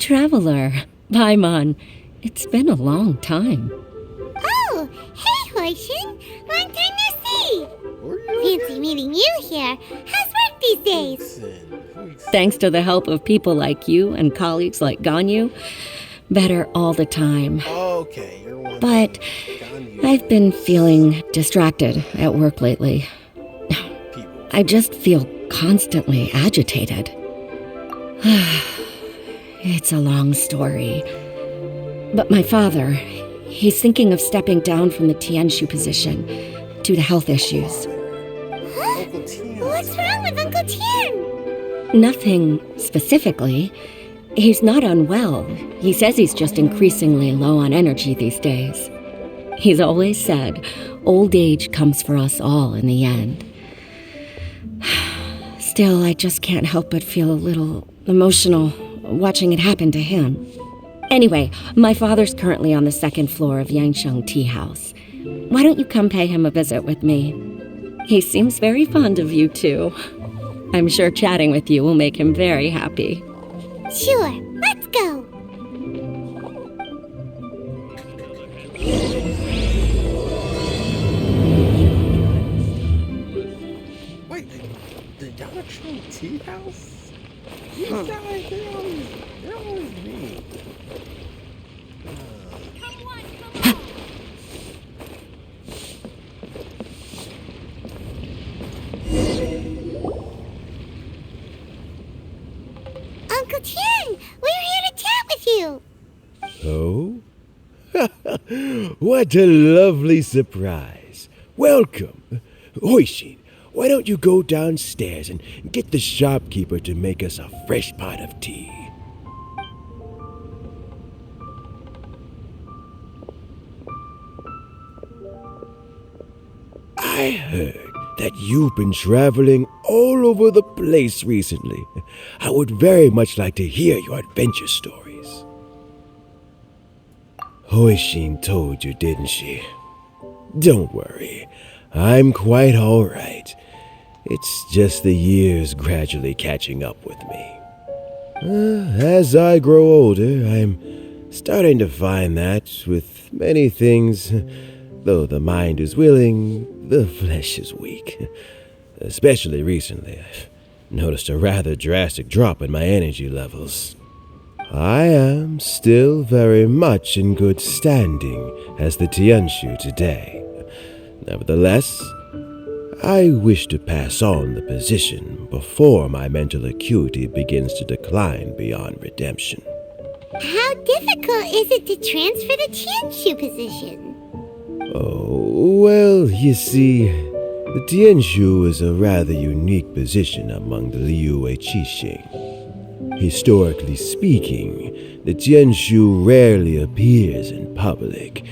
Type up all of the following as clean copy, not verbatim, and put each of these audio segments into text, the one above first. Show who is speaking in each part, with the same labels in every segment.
Speaker 1: traveler. Paimon. It's been a long time.
Speaker 2: Oh, hey, Hoishin. Long time no see. Fancy meeting you here. How's work these days?
Speaker 1: Thanks to the help of people like you and colleagues like Ganyu, better all the time.
Speaker 3: Okay, you're one.
Speaker 1: But I've been feeling distracted at work lately. I just feel constantly agitated. It's a long story. But my father, he's thinking of stepping down from the Tianshu position due to health issues.
Speaker 2: Huh? What's wrong with Uncle Tian?
Speaker 1: Nothing specifically. He's not unwell. He says he's just increasingly low on energy these days. He's always said, old age comes for us all in the end. Still, I just can't help but feel a little emotional watching it happen to him. Anyway, my father's currently on the second floor of Yangsheng Tea House. Why don't you come pay him a visit with me? He seems very fond of you, too. I'm sure chatting with you will make him very happy.
Speaker 2: Sure, let's go.
Speaker 3: Wait, the Yangsheng Tea House? These guys, they're always mean.
Speaker 2: Uncle Tian, we're here to chat with you.
Speaker 4: Oh? What a lovely surprise. Welcome. Hoishin, why don't you go downstairs and get the shopkeeper to make us a fresh pot of tea? I heard that you've been traveling all over the place recently. I would very much like to hear your adventure stories. Hoishin told you, didn't she? Don't worry, I'm quite all right. It's just the years gradually catching up with me. As I grow older, I'm starting to find that with many things, though the mind is willing, the flesh is weak. Especially recently, I've noticed a rather drastic drop in my energy levels. I am still very much in good standing as the Tianshu today. Nevertheless, I wish to pass on the position before my mental acuity begins to decline beyond redemption.
Speaker 2: How difficult is it to transfer the Tianshu position?
Speaker 4: Oh, well, you see, the Tianshu is a rather unique position among the Liyue Qixing. Historically speaking, the Tianshu rarely appears in public.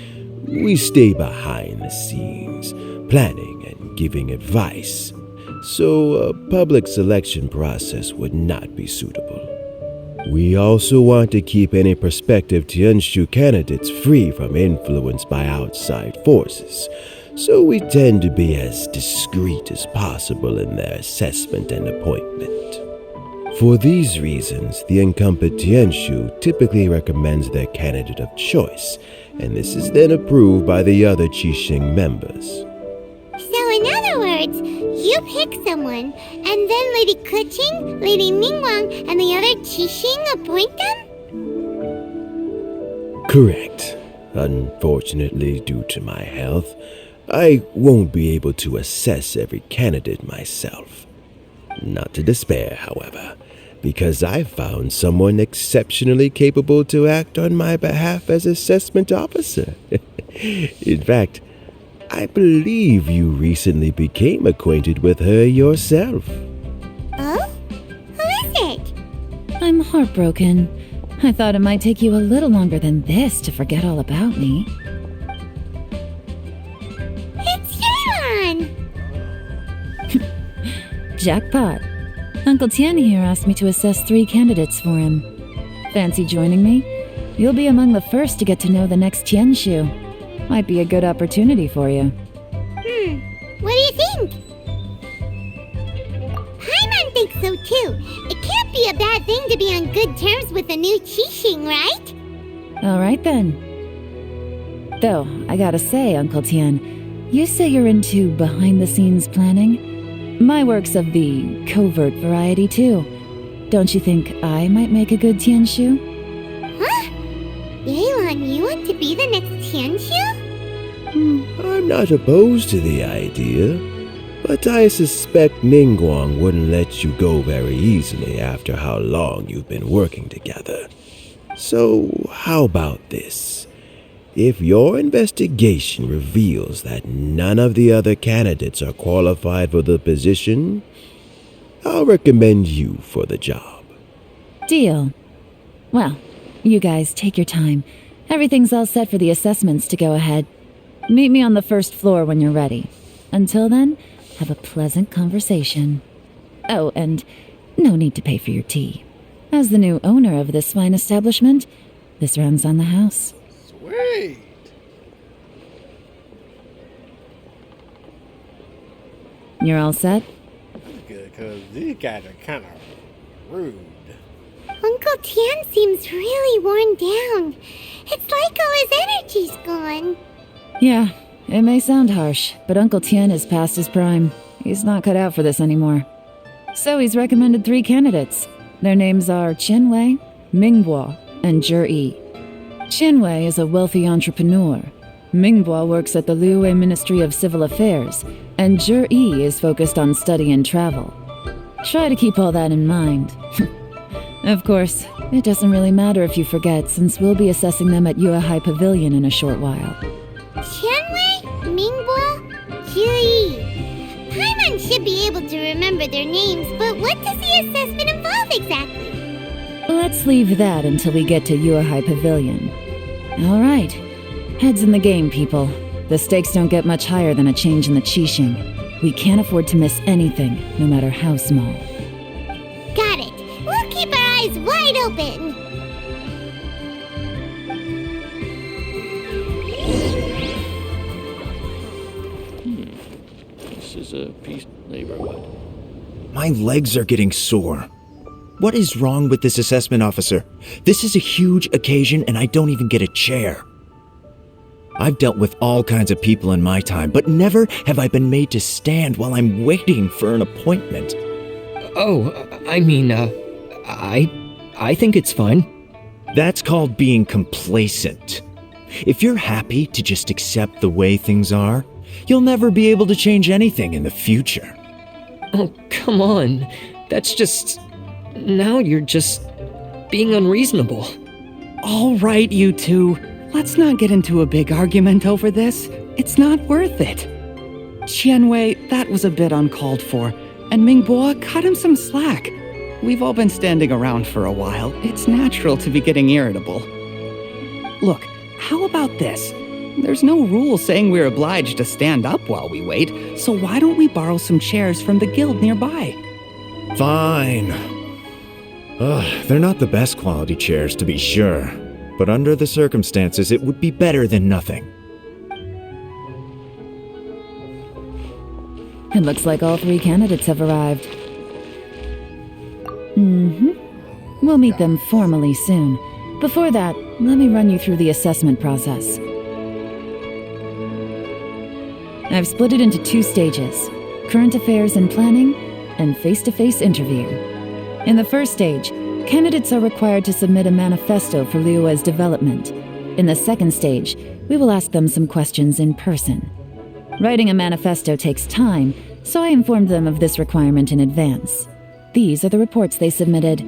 Speaker 4: We stay behind the scenes, planning and giving advice, so a public selection process would not be suitable. We also want to keep any prospective Tianshu candidates free from influence by outside forces, so we tend to be as discreet as possible in their assessment and appointment. For these reasons, the incumbent Tianshu typically recommends their candidate of choice, and this is then approved by the other Qixing members.
Speaker 2: So in other words, you pick someone, and then Lady Keqing, Lady Ningguang, and the other Qixing appoint them?
Speaker 4: Correct. Unfortunately, due to my health, I won't be able to assess every candidate myself. Not to despair, however, because I found someone exceptionally capable to act on my behalf as assessment officer. In fact, I believe you recently became acquainted with her yourself.
Speaker 2: Oh? Who is it?
Speaker 5: I'm heartbroken. I thought it might take you a little longer than this to forget all about me.
Speaker 2: It's Yelan!
Speaker 5: Jackpot. Uncle Tian here asked me to assess 3 candidates for him. Fancy joining me? You'll be among the first to get to know the next Tianshu. Might be a good opportunity for you.
Speaker 2: What do you think? Paimon thinks so too. It can't be a bad thing to be on good terms with the new Qixing, right?
Speaker 5: Alright then. Though, I gotta say, Uncle Tian, you say you're into behind-the-scenes planning? My work's of the covert variety, too. Don't you think I might make a good Tianshu?
Speaker 2: Huh? Yelan, you want to be the next Tianshu?
Speaker 4: I'm not opposed to the idea, but I suspect Ningguang wouldn't let you go very easily after how long you've been working together. So, how about this? If your investigation reveals that none of the other candidates are qualified for the position, I'll recommend you for the job.
Speaker 5: Deal. Well, you guys take your time. Everything's all set for the assessments to go ahead. Meet me on the first floor when you're ready. Until then, have a pleasant conversation. Oh, and no need to pay for your tea. As the new owner of this fine establishment, this round's on the house.
Speaker 3: Sweet.
Speaker 5: You're all set?
Speaker 3: That's good, because these guys are kind of rude.
Speaker 2: Uncle Tian seems really worn down. It's like all his energy's gone.
Speaker 5: Yeah, it may sound harsh, but Uncle Tian is past his prime. He's not cut out for this anymore. So he's recommended 3 candidates. Their names are Qianwei, Mingbo, and Zhi. Qianwei is a wealthy entrepreneur. Mingbo works at the Liyue Ministry of Civil Affairs, and Zhi is focused on study and travel. Try to keep all that in mind. Of course, it doesn't really matter if you forget, since we'll be assessing them at Yuehai Pavilion in a short while.
Speaker 2: Qianwei, Mingbo, Zhi. Paimon should be able to remember their names, but what does the assessment involve exactly?
Speaker 5: Let's leave that until we get to Yuehai Pavilion. All right. Heads in the game, people. The stakes don't get much higher than a change in the Qixing. We can't afford to miss anything, no matter how small.
Speaker 2: Got it. We'll keep our eyes wide open.
Speaker 6: This is a peace neighborhood.
Speaker 7: My legs are getting sore. What is wrong with this assessment officer? This is a huge occasion and I don't even get a chair. I've dealt with all kinds of people in my time, but never have I been made to stand while I'm waiting for an appointment.
Speaker 6: Oh, I think it's fine.
Speaker 7: That's called being complacent. If you're happy to just accept the way things are, you'll never be able to change anything in the future.
Speaker 6: Oh, come on. That's just... Now you're just being unreasonable.
Speaker 8: All right, you two. Let's not get into a big argument over this. It's not worth it. Qianwei, that was a bit uncalled for. And Mingbo, cut him some slack. We've all been standing around for a while. It's natural to be getting irritable. Look, how about this? There's no rule saying we're obliged to stand up while we wait, so why don't we borrow some chairs from the guild nearby?
Speaker 7: Fine. They're not the best quality chairs, to be sure. But under the circumstances, it would be better than nothing.
Speaker 5: It looks like all 3 candidates have arrived. We'll meet them formally soon. Before that, let me run you through the assessment process. I've split it into 2 stages: current affairs and planning, and face-to-face interview. In the first stage, candidates are required to submit a manifesto for Liyue's development. In the second stage, we will ask them some questions in person. Writing a manifesto takes time, so I informed them of this requirement in advance. These are the reports they submitted.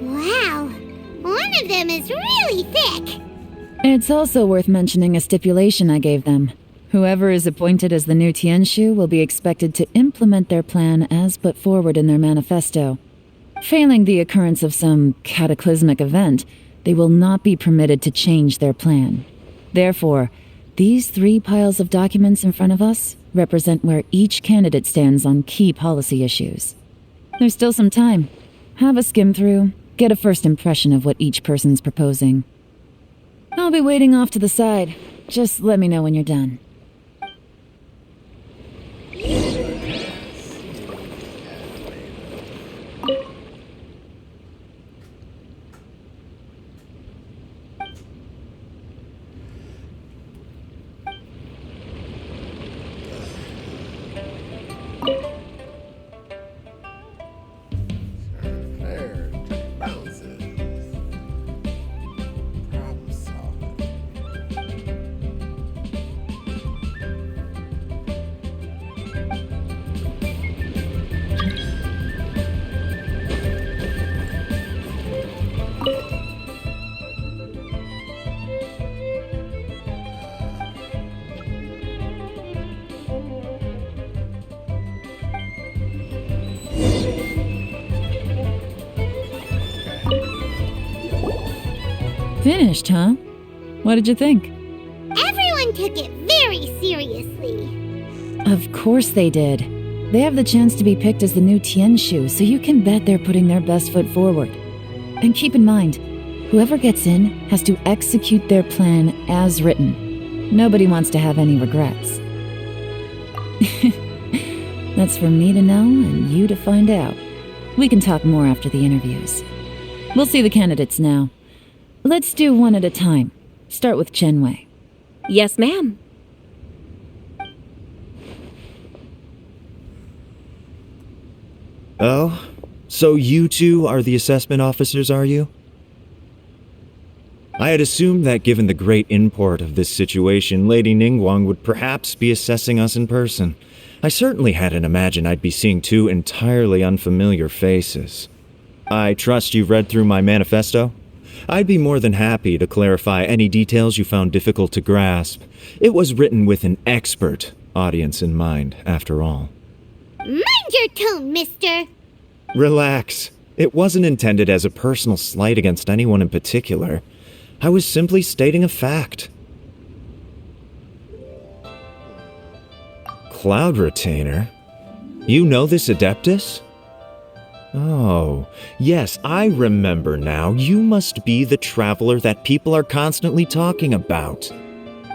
Speaker 2: Wow, one of them is really thick.
Speaker 5: It's also worth mentioning a stipulation I gave them. Whoever is appointed as the new Tianshu will be expected to implement their plan as put forward in their manifesto. Failing the occurrence of some cataclysmic event, they will not be permitted to change their plan. Therefore, these 3 piles of documents in front of us represent where each candidate stands on key policy issues. There's still some time. Have a skim through, get a first impression of what each person's proposing. I'll be waiting off to the side. Just let me know when you're done. Finished, huh? What did you think?
Speaker 2: Everyone took it very seriously.
Speaker 5: Of course they did. They have the chance to be picked as the new Tianshu, so you can bet they're putting their best foot forward. And keep in mind, whoever gets in has to execute their plan as written. Nobody wants to have any regrets. That's for me to know and you to find out. We can talk more after the interviews. We'll see the candidates now. Let's do one at a time. Start with Chenwei.
Speaker 1: Yes, ma'am.
Speaker 7: Oh? So you two are the assessment officers, are you? I had assumed that given the great import of this situation, Lady Ningguang would perhaps be assessing us in person. I certainly hadn't imagined I'd be seeing two entirely unfamiliar faces. I trust you've read through my manifesto? I'd be more than happy to clarify any details you found difficult to grasp. It was written with an expert audience in mind, after all.
Speaker 2: Mind your tone, mister.
Speaker 7: Relax. It wasn't intended as a personal slight against anyone in particular. I was simply stating a fact. Cloud Retainer? You know this Adeptus? Oh, yes, I remember now. You must be the traveler that people are constantly talking about.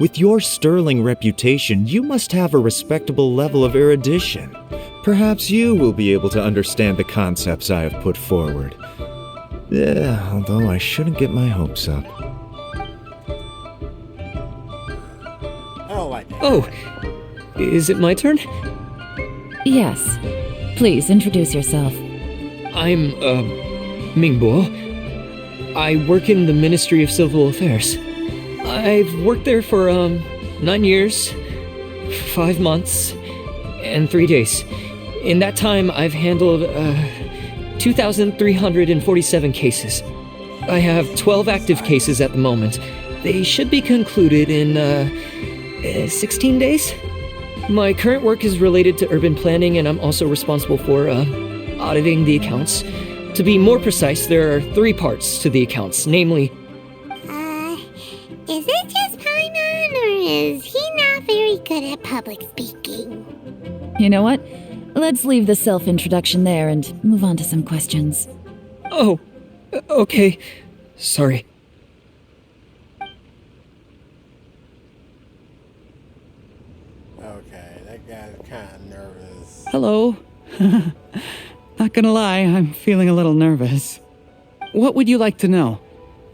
Speaker 7: With your sterling reputation, you must have a respectable level of erudition. Perhaps you will be able to understand the concepts I have put forward. Yeah, although I shouldn't get my hopes up.
Speaker 3: I don't like that.
Speaker 6: Oh, is it my turn?
Speaker 5: Yes. Please introduce yourself.
Speaker 6: I'm, Mingbo. I work in the Ministry of Civil Affairs. I've worked there for, 9 years, 5 months, and 3 days. In that time, I've handled, 2,347 cases. I have 12 active cases at the moment. They should be concluded in, 16 days? My current work is related to urban planning, and I'm also responsible for, auditing the accounts. To be more precise, there are 3 parts to the accounts, namely...
Speaker 2: Is it just Paimon, or is he not very good at public speaking?
Speaker 5: You know what? Let's leave the self-introduction there and move on to some questions.
Speaker 6: Oh, okay. Sorry.
Speaker 3: Okay, that guy's kind of nervous.
Speaker 8: Hello. Not gonna lie, I'm feeling a little nervous. What would you like to know?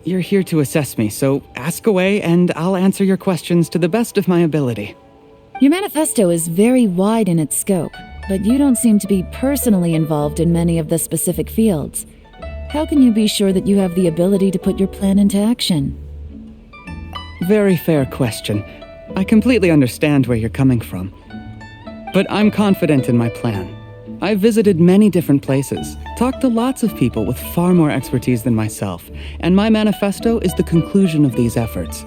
Speaker 8: You're here to assess me, so ask away and I'll answer your questions to the best of my ability.
Speaker 5: Your manifesto is very wide in its scope, but you don't seem to be personally involved in many of the specific fields. How can you be sure that you have the ability to put your plan into action?
Speaker 8: Very fair question. I completely understand where you're coming from. But I'm confident in my plan. I've visited many different places, talked to lots of people with far more expertise than myself, and my manifesto is the conclusion of these efforts.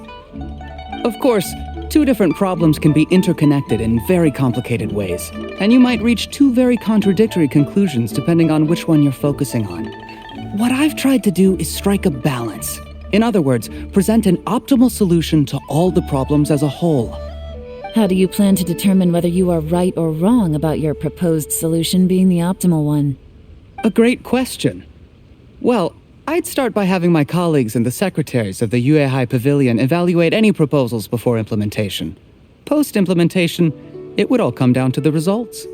Speaker 8: Of course, 2 different problems can be interconnected in very complicated ways, and you might reach 2 very contradictory conclusions depending on which one you're focusing on. What I've tried to do is strike a balance. In other words, present an optimal solution to all the problems as a whole.
Speaker 5: How do you plan to determine whether you are right or wrong about your proposed solution being the optimal one?
Speaker 8: A great question. Well, I'd start by having my colleagues and the secretaries of the Yuehai Pavilion evaluate any proposals before implementation. Post-implementation, it would all come down to the results.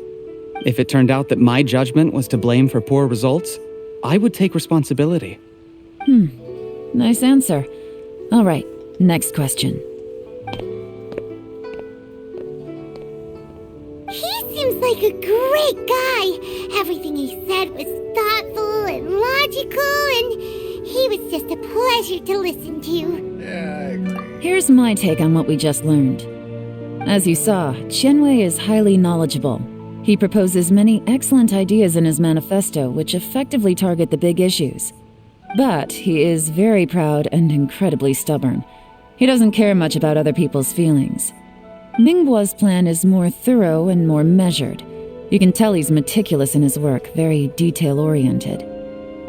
Speaker 8: If it turned out that my judgment was to blame for poor results, I would take responsibility.
Speaker 5: Nice answer. All right, next question.
Speaker 2: He seems like a great guy. Everything he said was thoughtful and logical, and he was just a pleasure to listen to.
Speaker 3: Yeah, I agree.
Speaker 5: Here's my take on what we just learned. As you saw, Chenwei is highly knowledgeable. He proposes many excellent ideas in his manifesto which effectively target the big issues. But he is very proud and incredibly stubborn. He doesn't care much about other people's feelings. Mingbo's plan is more thorough and more measured. You can tell he's meticulous in his work, very detail-oriented.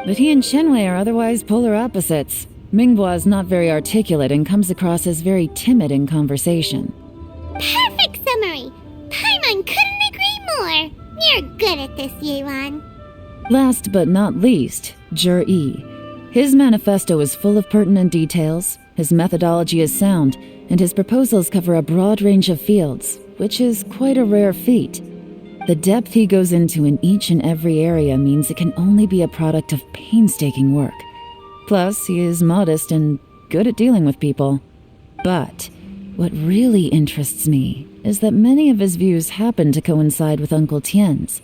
Speaker 5: But he and Chenwei are otherwise polar opposites. Minghua is not very articulate and comes across as very timid in conversation.
Speaker 2: Perfect summary! Paimon couldn't agree more! You're good at this, Yelan.
Speaker 5: Last but not least, Jur-E. His manifesto is full of pertinent details, his methodology is sound, and his proposals cover a broad range of fields, which is quite a rare feat. The depth he goes into in each and every area means it can only be a product of painstaking work. Plus, he is modest and good at dealing with people. But what really interests me is that many of his views happen to coincide with Uncle Tian's.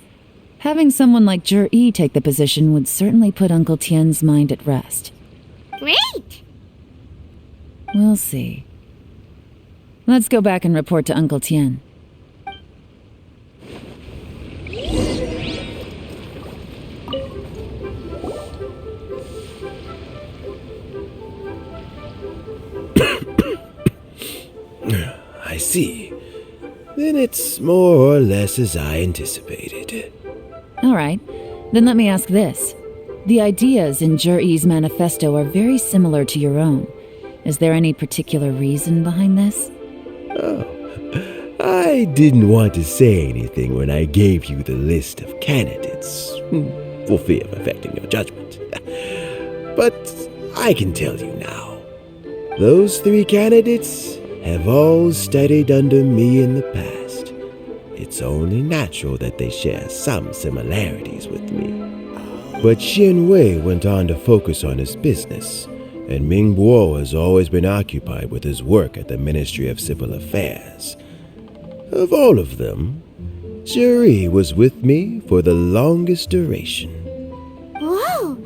Speaker 5: Having someone like Jur-E take the position would certainly put Uncle Tian's mind at rest.
Speaker 2: Great!
Speaker 5: We'll see. Let's go back and report to Uncle Tian.
Speaker 4: I see. Then it's more or less as I anticipated.
Speaker 5: All right, then let me ask this. The ideas in Jur-E's manifesto are very similar to your own. Is there any particular reason behind this?
Speaker 4: Oh, I didn't want to say anything when I gave you the list of candidates, for fear of affecting your judgment. But I can tell you now. Those 3 candidates have all studied under me in the past. It's only natural that they share some similarities with me. But Xianwei went on to focus on his business, and Mingbo has always been occupied with his work at the Ministry of Civil Affairs. Of all of them, Jur-E was with me for the longest duration.
Speaker 2: Whoa!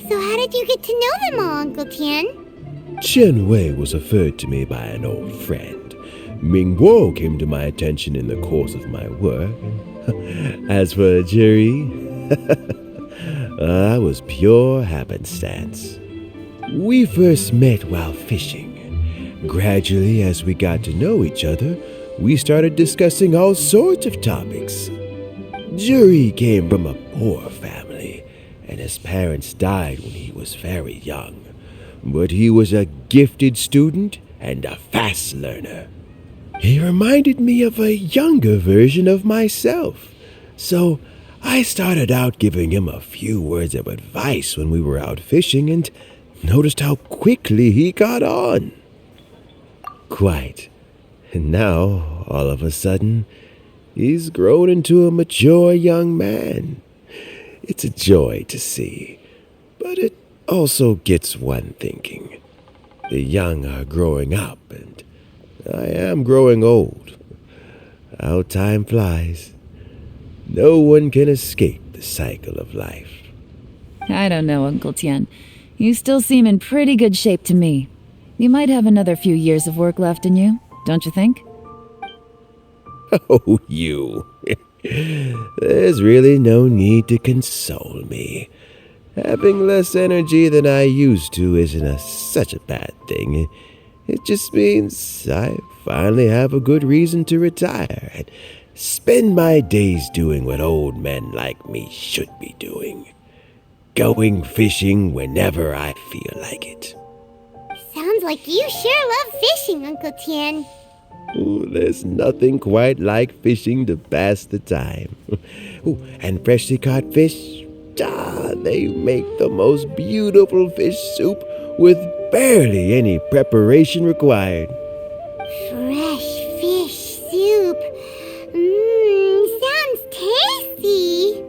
Speaker 2: So how did you get to know them all, Uncle Tian?
Speaker 4: Xianwei was referred to me by an old friend. Mingbo came to my attention in the course of my work. As for Jur-E, I was pure happenstance. We first met while fishing. Gradually, as we got to know each other, we started discussing all sorts of topics. Jur-E came from a poor family, and his parents died when he was very young. But he was a gifted student and a fast learner. He reminded me of a younger version of myself, so I started out giving him a few words of advice when we were out fishing and noticed how quickly he got on. Quite. And now, all of a sudden, he's grown into a mature young man. It's a joy to see, but it also gets one thinking. The young are growing up, and I am growing old. How time flies. No one can escape the cycle of life.
Speaker 5: I don't know, Uncle Tian. You still seem in pretty good shape to me. You might have another few years of work left in you, don't you think?
Speaker 4: Oh, you. There's really no need to console me. Having less energy than I used to isn't such a bad thing. It just means I finally have a good reason to retire and spend my days doing what old men like me should be doing. Going fishing whenever I feel like it.
Speaker 2: Sounds like you sure love fishing, Uncle Tian.
Speaker 4: Ooh, there's nothing quite like fishing to pass the time. Ooh, and freshly caught fish, they make the most beautiful fish soup with barely any preparation required.
Speaker 2: Fresh fish soup. Sounds tasty.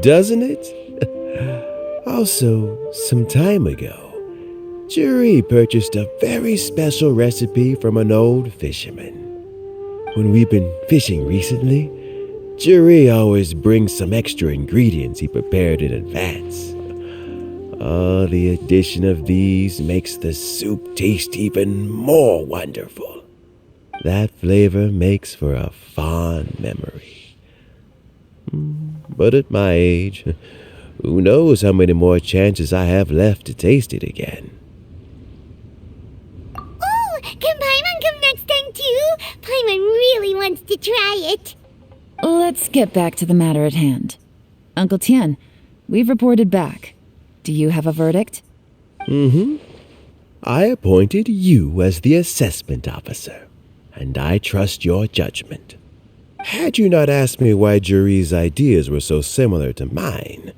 Speaker 4: Doesn't it? Also, some time ago, Jur-E purchased a very special recipe from an old fisherman. When we've been fishing recently, Jur-E always brings some extra ingredients he prepared in advance. The addition of these makes the soup taste even more wonderful. That flavor makes for a fond memory. But at my age, who knows how many more chances I have left to taste it again.
Speaker 2: Oh, can Paimon come next time too? Paimon really wants to try it.
Speaker 5: Let's get back to the matter at hand. Uncle Tian, we've reported back. Do you have a verdict?
Speaker 4: I appointed you as the assessment officer, and I trust your judgment. Had you not asked me why Juri's ideas were so similar to mine,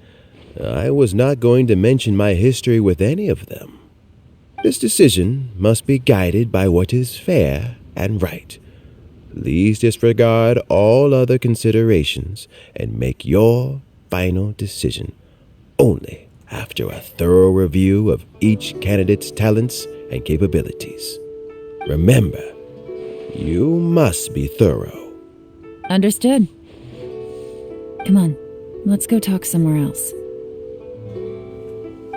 Speaker 4: I was not going to mention my history with any of them. This decision must be guided by what is fair and right. Please disregard all other considerations and make your final decision only after a thorough review of each candidate's talents and capabilities. Remember, you must be thorough.
Speaker 5: Understood. Come on, let's go talk somewhere else.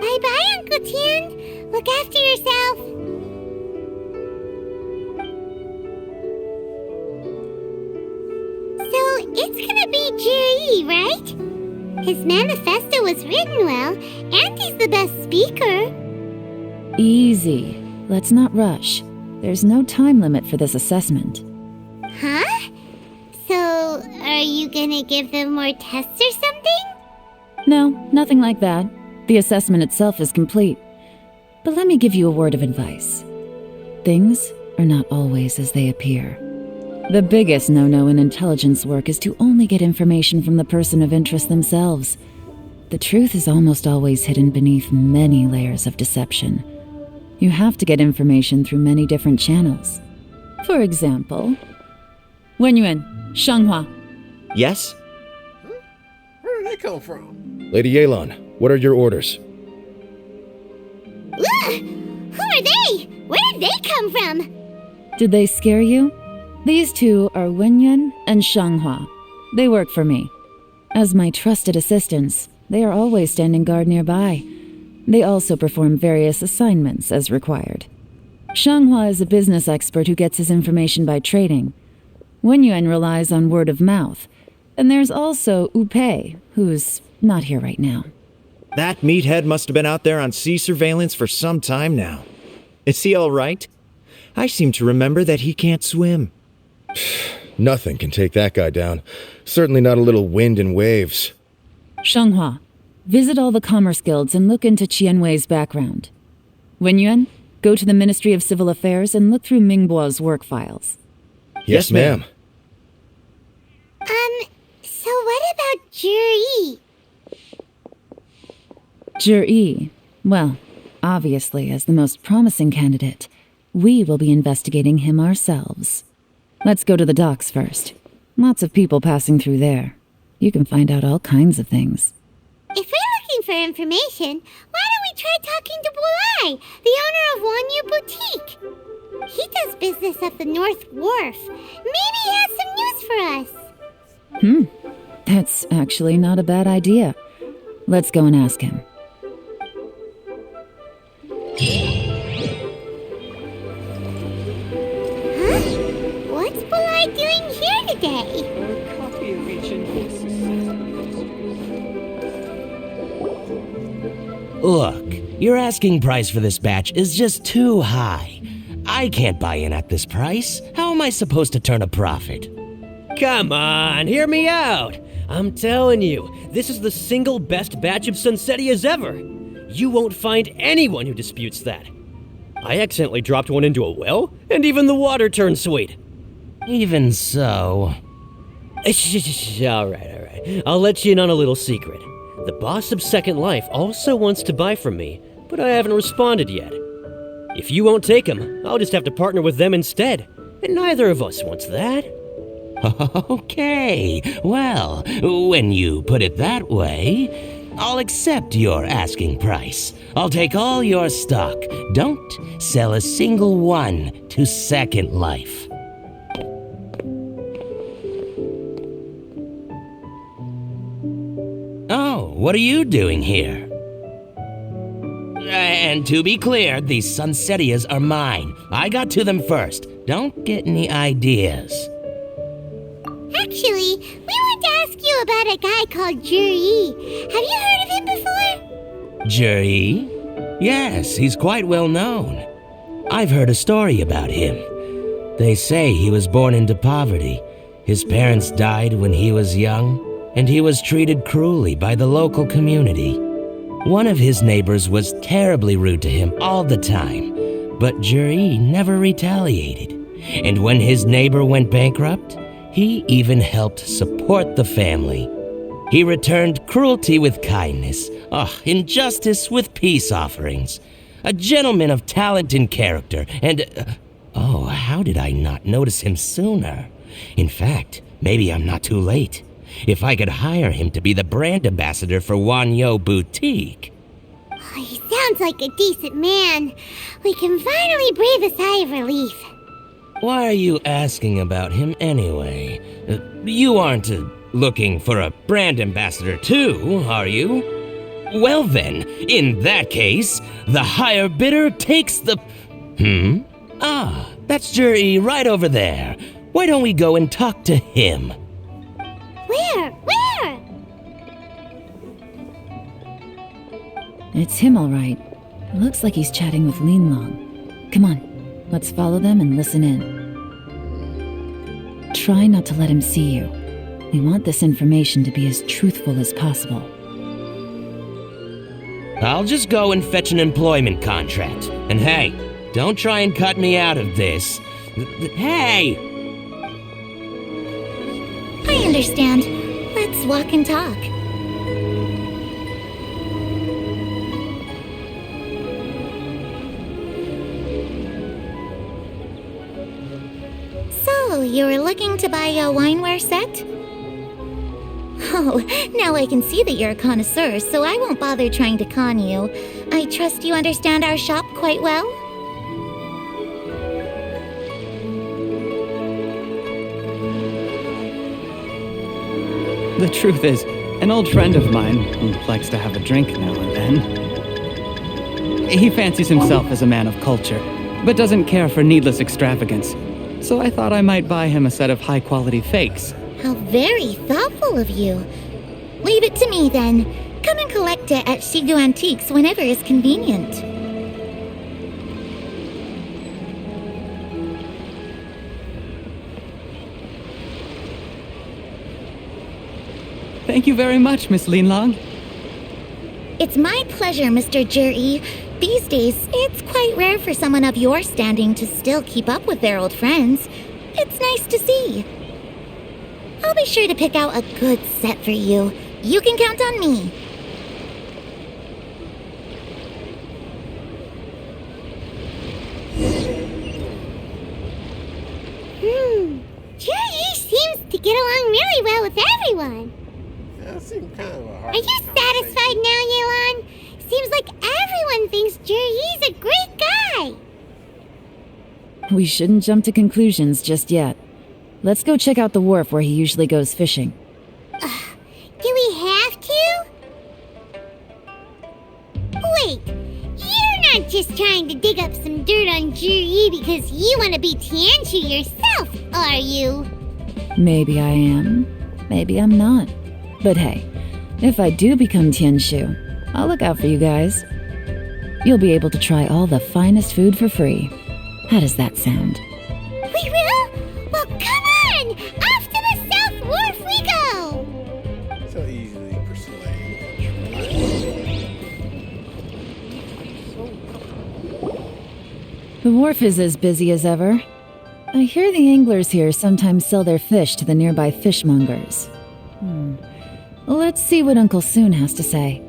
Speaker 2: Bye-bye, Uncle Tian. Look after yourself. So, it's gonna be Jiri, right? His manifesto was written well, and he's the best speaker.
Speaker 5: Easy. Let's not rush. There's no time limit for this assessment.
Speaker 2: Huh? So, are you gonna give them more tests or something?
Speaker 5: No, nothing like that. The assessment itself is complete. But let me give you a word of advice. Things are not always as they appear. The biggest no-no in intelligence work is to only get information from the person of interest themselves. The truth is almost always hidden beneath many layers of deception. You have to get information through many different channels. For example, Wenyuan, Shanghua.
Speaker 7: Yes?
Speaker 3: Where did they come from?
Speaker 9: Lady Yelan, what are your orders?
Speaker 2: Ugh! Who are they? Where did they come from?
Speaker 5: Did they scare you? These two are Wenyuan and Shanghua. They work for me. As my trusted assistants, they are always standing guard nearby. They also perform various assignments as required. Shanghua is a business expert who gets his information by trading. Wenyuan relies on word of mouth. And there's also Upei, who's not here right now.
Speaker 7: That meathead must have been out there on sea surveillance for some time now. Is he all right? I seem to remember that he can't swim.
Speaker 9: Nothing can take that guy down. Certainly not a little wind and waves.
Speaker 5: Shanghua, visit all the commerce guilds and look into Qianwei's background. Wenyuan, go to the Ministry of Civil Affairs and look through Mingbo's work files.
Speaker 9: Yes, ma'am.
Speaker 2: So what about Jiri?
Speaker 5: Jiri, well, obviously, as the most promising candidate, we will be investigating him ourselves. Let's go to the docks first. Lots of people passing through there. You can find out all kinds of things.
Speaker 2: If we're looking for information, why don't we try talking to Bulai, the owner of Wanyu Boutique? He does business at the North Wharf. Maybe he has some news for us.
Speaker 5: That's actually not a bad idea. Let's go and ask him.
Speaker 2: Huh? What's Bulai doing here today?
Speaker 10: Look, your asking price for this batch is just too high. I can't buy in at this price. How am I supposed to turn a profit?
Speaker 6: Come on, hear me out. I'm telling you, this is the single best batch of Sunsetias ever. You won't find anyone who disputes that. I accidentally dropped one into a well, and even the water turned sweet.
Speaker 10: Even so...
Speaker 6: All right. I'll let you in on a little secret. The boss of Second Life also wants to buy from me, but I haven't responded yet. If you won't take him, I'll just have to partner with them instead, and neither of us wants that.
Speaker 10: Okay, well, when you put it that way, I'll accept your asking price. I'll take all your stock. Don't sell a single one to Second Life. Oh, what are you doing here? And to be clear, these Sunsetias are mine. I got to them first. Don't get any ideas.
Speaker 2: Actually, we want to ask you about a guy called Jiri. Have you heard of him before?
Speaker 10: Jiri? Yes, he's quite well known. I've heard a story about him. They say he was born into poverty. His parents died when he was young, and he was treated cruelly by the local community. One of his neighbors was terribly rude to him all the time, but Juri never retaliated. And when his neighbor went bankrupt, he even helped support the family. He returned cruelty with kindness, injustice with peace offerings. A gentleman of talent and character, and how did I not notice him sooner? In fact, maybe I'm not too late. If I could hire him to be the brand ambassador for Wanyo Boutique.
Speaker 2: Oh, he sounds like a decent man. We can finally breathe a sigh of relief.
Speaker 10: Why are you asking about him anyway? You aren't looking for a brand ambassador too, are you? Well then, in that case, the higher bidder takes the... that's Juri right over there. Why don't we go and talk to him?
Speaker 2: Where?
Speaker 5: It's him, all right. Looks like he's chatting with Linlong. Come on, let's follow them and listen in. Try not to let him see you. We want this information to be as truthful as possible.
Speaker 10: I'll just go and fetch an employment contract. And hey, don't try and cut me out of this. Hey!
Speaker 2: I understand. Let's walk and talk. So, you were looking to buy a wineware set? Oh, now I can see that you're a connoisseur, so I won't bother trying to con you. I trust you understand our shop quite well?
Speaker 8: The truth is, an old friend of mine who likes to have a drink now and then. He fancies himself as a man of culture, but doesn't care for needless extravagance. So I thought I might buy him a set of high-quality fakes.
Speaker 2: How very thoughtful of you. Leave it to me, then. Come and collect it at Shigu Antiques whenever is convenient.
Speaker 8: Thank you very much, Miss Linlong.
Speaker 2: It's my pleasure, Mr. Juri. These days, it's quite rare for someone of your standing to still keep up with their old friends. It's nice to see. I'll be sure to pick out a good set for you. You can count on me. Juri seems to get along really well with everyone.
Speaker 3: That seemed kind of a hard
Speaker 2: Are you satisfied now, Yelan? Seems like everyone thinks Juri's a great guy.
Speaker 5: We shouldn't jump to conclusions just yet. Let's go check out the wharf where he usually goes fishing.
Speaker 2: Do we have to? Wait, you're not just trying to dig up some dirt on Juri because you want to be Tianshu yourself, are you?
Speaker 5: Maybe I am. Maybe I'm not. But hey, if I do become Tianshu, I'll look out for you guys. You'll be able to try all the finest food for free. How does that sound?
Speaker 2: We will? Well, come on! Off to the South Wharf we go!
Speaker 3: So easily persuaded.
Speaker 5: The wharf is as busy as ever. I hear the anglers here sometimes sell their fish to the nearby fishmongers. Let's see what Uncle Soon has to say.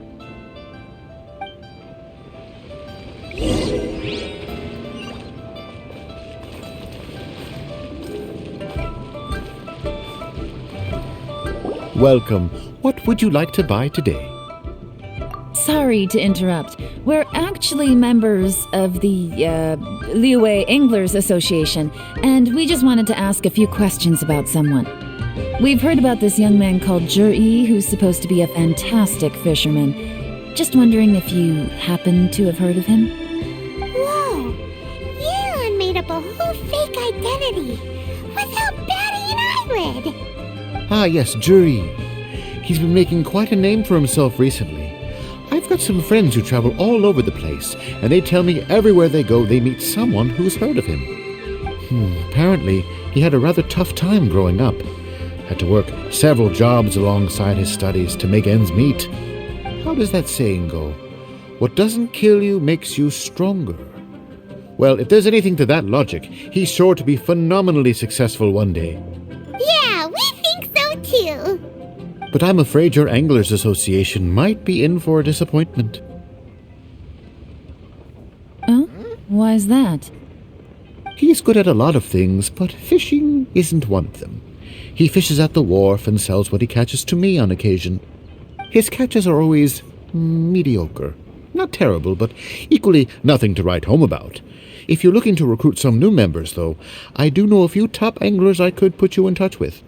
Speaker 11: Welcome. What would you like to buy today?
Speaker 5: Sorry to interrupt. We're actually members of the, Liyue Anglers Association, and we just wanted to ask a few questions about someone. We've heard about this young man called Juri, who's supposed to be a fantastic fisherman. Just wondering if you happen to have heard of him?
Speaker 2: Whoa! Yelan made up a whole fake identity without batting an eyelid!
Speaker 11: Ah, yes, Juri. He's been making quite a name for himself recently. I've got some friends who travel all over the place, and they tell me everywhere they go they meet someone who's heard of him. Apparently, he had a rather tough time growing up. Had to work several jobs alongside his studies to make ends meet. How does that saying go? What doesn't kill you makes you stronger. Well, if there's anything to that logic, he's sure to be phenomenally successful one day.
Speaker 2: Yeah, we think so too.
Speaker 11: But I'm afraid your Anglers Association might be in for a disappointment.
Speaker 5: Oh? Why's that?
Speaker 11: He's good at a lot of things, but fishing isn't one of them. He fishes at the wharf and sells what he catches to me on occasion. His catches are always mediocre. Not terrible, but equally nothing to write home about. If you're looking to recruit some new members, though, I do know a few top anglers I could put you in touch with.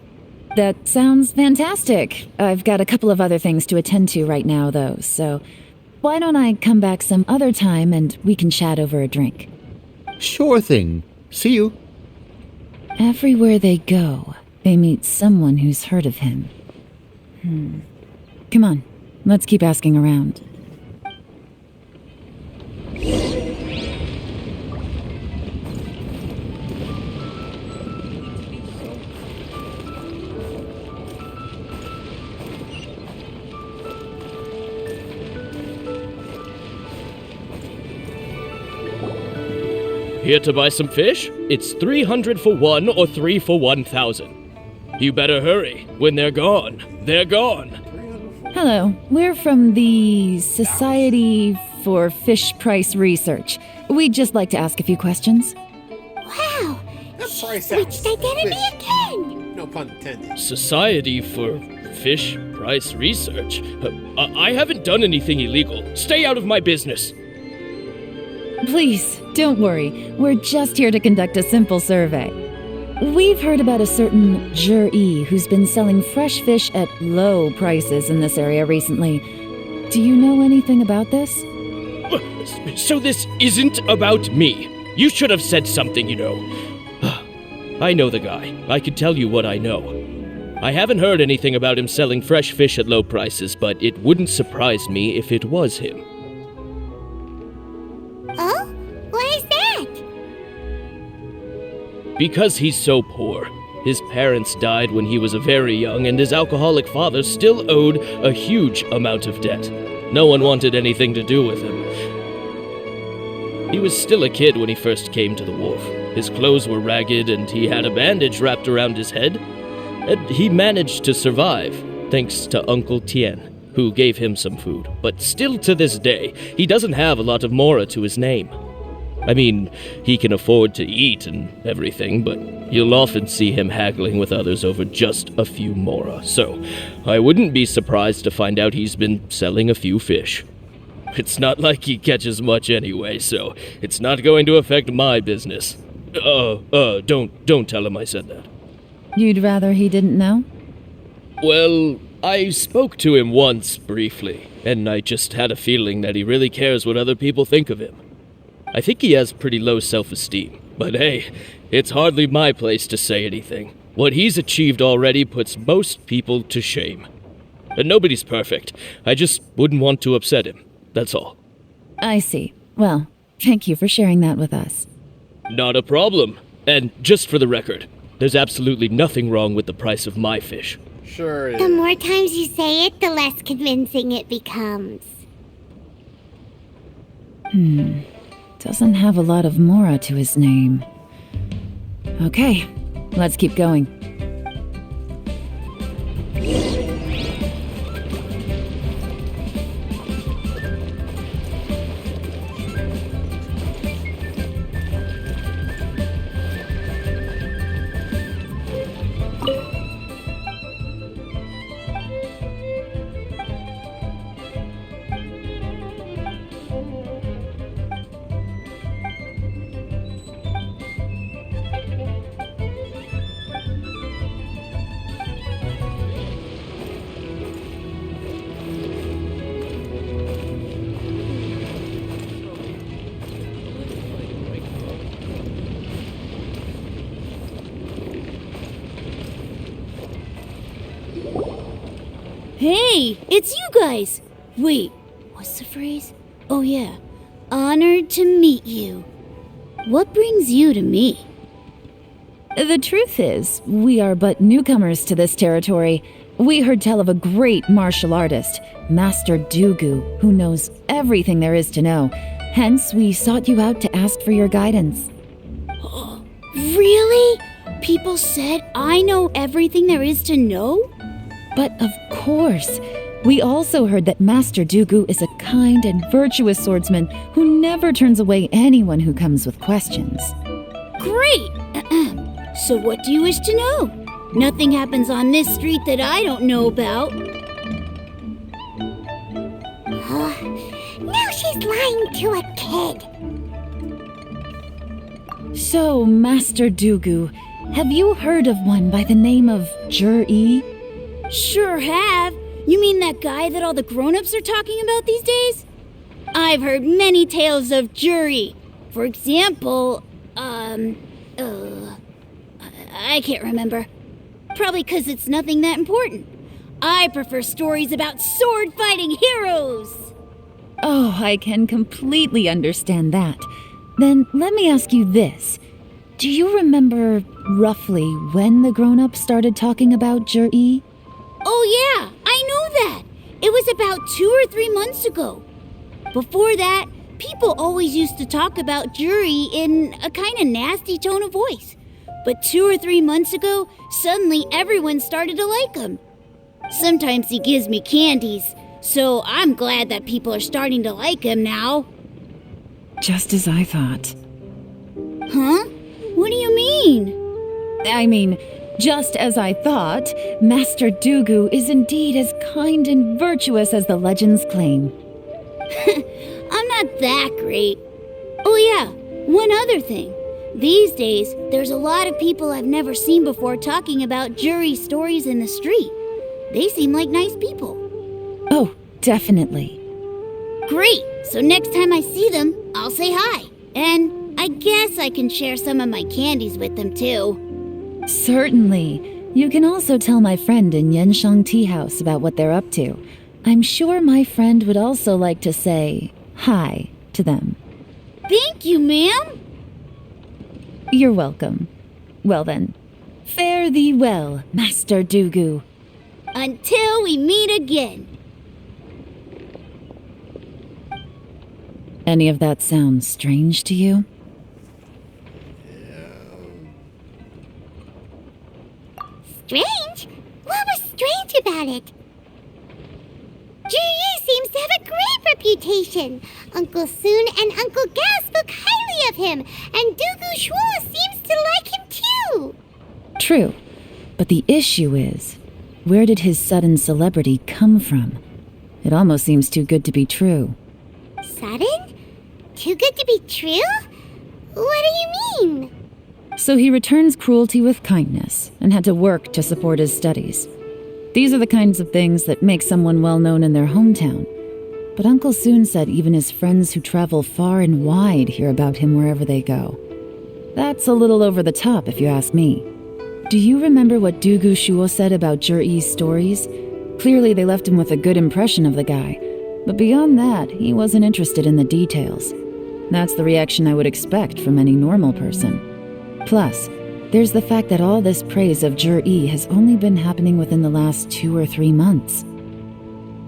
Speaker 5: That sounds fantastic. I've got a couple of other things to attend to right now, though, so why don't I come back some other time and we can chat over a drink?
Speaker 11: Sure thing. See you.
Speaker 5: Everywhere they go, they meet someone who's heard of him. Come on, let's keep asking around.
Speaker 12: Here to buy some fish? It's 300 for one or 3 for 1,000. You better hurry. When they're gone, they're gone.
Speaker 5: Hello, we're from the Society for Fish Price Research. We'd just like to ask a few questions.
Speaker 2: Wow,
Speaker 3: That price
Speaker 2: switched
Speaker 3: sounds
Speaker 2: identity
Speaker 3: fishy.
Speaker 2: again.
Speaker 3: No pun intended.
Speaker 12: Society for Fish Price Research? I haven't done anything illegal. Stay out of my business.
Speaker 5: Please, don't worry. We're just here to conduct a simple survey. We've heard about a certain Jur-E who's been selling fresh fish at low prices in this area recently. Do you know anything about this?
Speaker 12: So this isn't about me. You should have said something, you know. I know the guy. I can tell you what I know. I haven't heard anything about him selling fresh fish at low prices, but it wouldn't surprise me if it was him.
Speaker 2: Oh? Why is that?
Speaker 12: Because he's so poor. His parents died when he was very young, and his alcoholic father still owed a huge amount of debt. No one wanted anything to do with him. He was still a kid when he first came to the wharf. His clothes were ragged, and he had a bandage wrapped around his head. And he managed to survive, thanks to Uncle Tian, who gave him some food. But still to this day, he doesn't have a lot of mora to his name. I mean, he can afford to eat and everything, but you'll often see him haggling with others over just a few mora. So, I wouldn't be surprised to find out he's been selling a few fish. It's not like he catches much anyway, so it's not going to affect my business. Don't tell him I said that.
Speaker 5: You'd rather he didn't know?
Speaker 12: Well, I spoke to him once, briefly, and I just had a feeling that he really cares what other people think of him. I think he has pretty low self-esteem, but hey, it's hardly my place to say anything. What he's achieved already puts most people to shame. And nobody's perfect. I just wouldn't want to upset him, that's all.
Speaker 5: I see. Well, thank you for sharing that with us.
Speaker 12: Not a problem. And just for the record, there's absolutely nothing wrong with the price of my fish.
Speaker 3: Sure
Speaker 2: The
Speaker 3: is.
Speaker 2: more times you say it, the less convincing it becomes.
Speaker 5: Doesn't have a lot of mora to his name. Okay, let's keep going.
Speaker 13: Hey, it's you guys! Wait, what's the phrase? Oh yeah, honored to meet you. What brings you to me?
Speaker 5: The truth is, we are but newcomers to this territory. We heard tell of a great martial artist, Master Dugu, who knows everything there is to know. Hence, we sought you out to ask for your guidance.
Speaker 13: Really? People said I know everything there is to know?
Speaker 5: But of course, we also heard that Master Dooku is a kind and virtuous swordsman who never turns away anyone who comes with questions.
Speaker 13: Great! So what do you wish to know? Nothing happens on this street that I don't know about.
Speaker 2: Now she's lying to a kid.
Speaker 5: So, Master Dooku, have you heard of one by the name of Jur-E?
Speaker 13: Sure have. You mean that guy that all the grown-ups are talking about these days? I've heard many tales of Juri. For example, I can't remember. Probably 'cause it's nothing that important. I prefer stories about sword-fighting heroes.
Speaker 5: Oh, I can completely understand that. Then let me ask you this. Do you remember roughly when the grown-ups started talking about Jur-E?
Speaker 13: Oh yeah, I know that. It was about 2 or 3 months ago. Before that, people always used to talk about Juri in a kind of nasty tone of voice. But 2 or 3 months ago, suddenly everyone started to like him. Sometimes he gives me candies, so I'm glad that people are starting to like him now.
Speaker 5: Just as I thought.
Speaker 13: Huh? What do you mean?
Speaker 5: I mean, just as I thought, Master Dooku is indeed as kind and virtuous as the legends claim.
Speaker 13: I'm not that great. Oh yeah, one other thing. These days, there's a lot of people I've never seen before talking about Juri stories in the street. They seem like nice people.
Speaker 5: Oh, definitely.
Speaker 13: Great! So next time I see them, I'll say hi. And I guess I can share some of my candies with them too.
Speaker 5: Certainly. You can also tell my friend in Yenshang Tea House about what they're up to. I'm sure my friend would also like to say hi to them.
Speaker 13: Thank you, ma'am.
Speaker 5: You're welcome. Well then, fare thee well, Master Dooku.
Speaker 13: Until we meet again.
Speaker 5: Any of that sound strange to you?
Speaker 2: Strange? What was strange about it? Juri seems to have a great reputation. Uncle Soon and Uncle Gao spoke highly of him, and Dooku Shuo seems to like him too.
Speaker 5: True, but the issue is, where did his sudden celebrity come from? It almost seems too good to be true.
Speaker 2: Sudden? Too good to be true? What do you mean?
Speaker 5: So he returns cruelty with kindness and had to work to support his studies. These are the kinds of things that make someone well known in their hometown. But Uncle Soon said even his friends who travel far and wide hear about him wherever they go. That's a little over the top, if you ask me. Do you remember what Dooku Shuo said about Jur-E's stories? Clearly they left him with a good impression of the guy. But beyond that, he wasn't interested in the details. That's the reaction I would expect from any normal person. Plus, there's the fact that all this praise of Jur-E has only been happening within the last 2 or 3 months.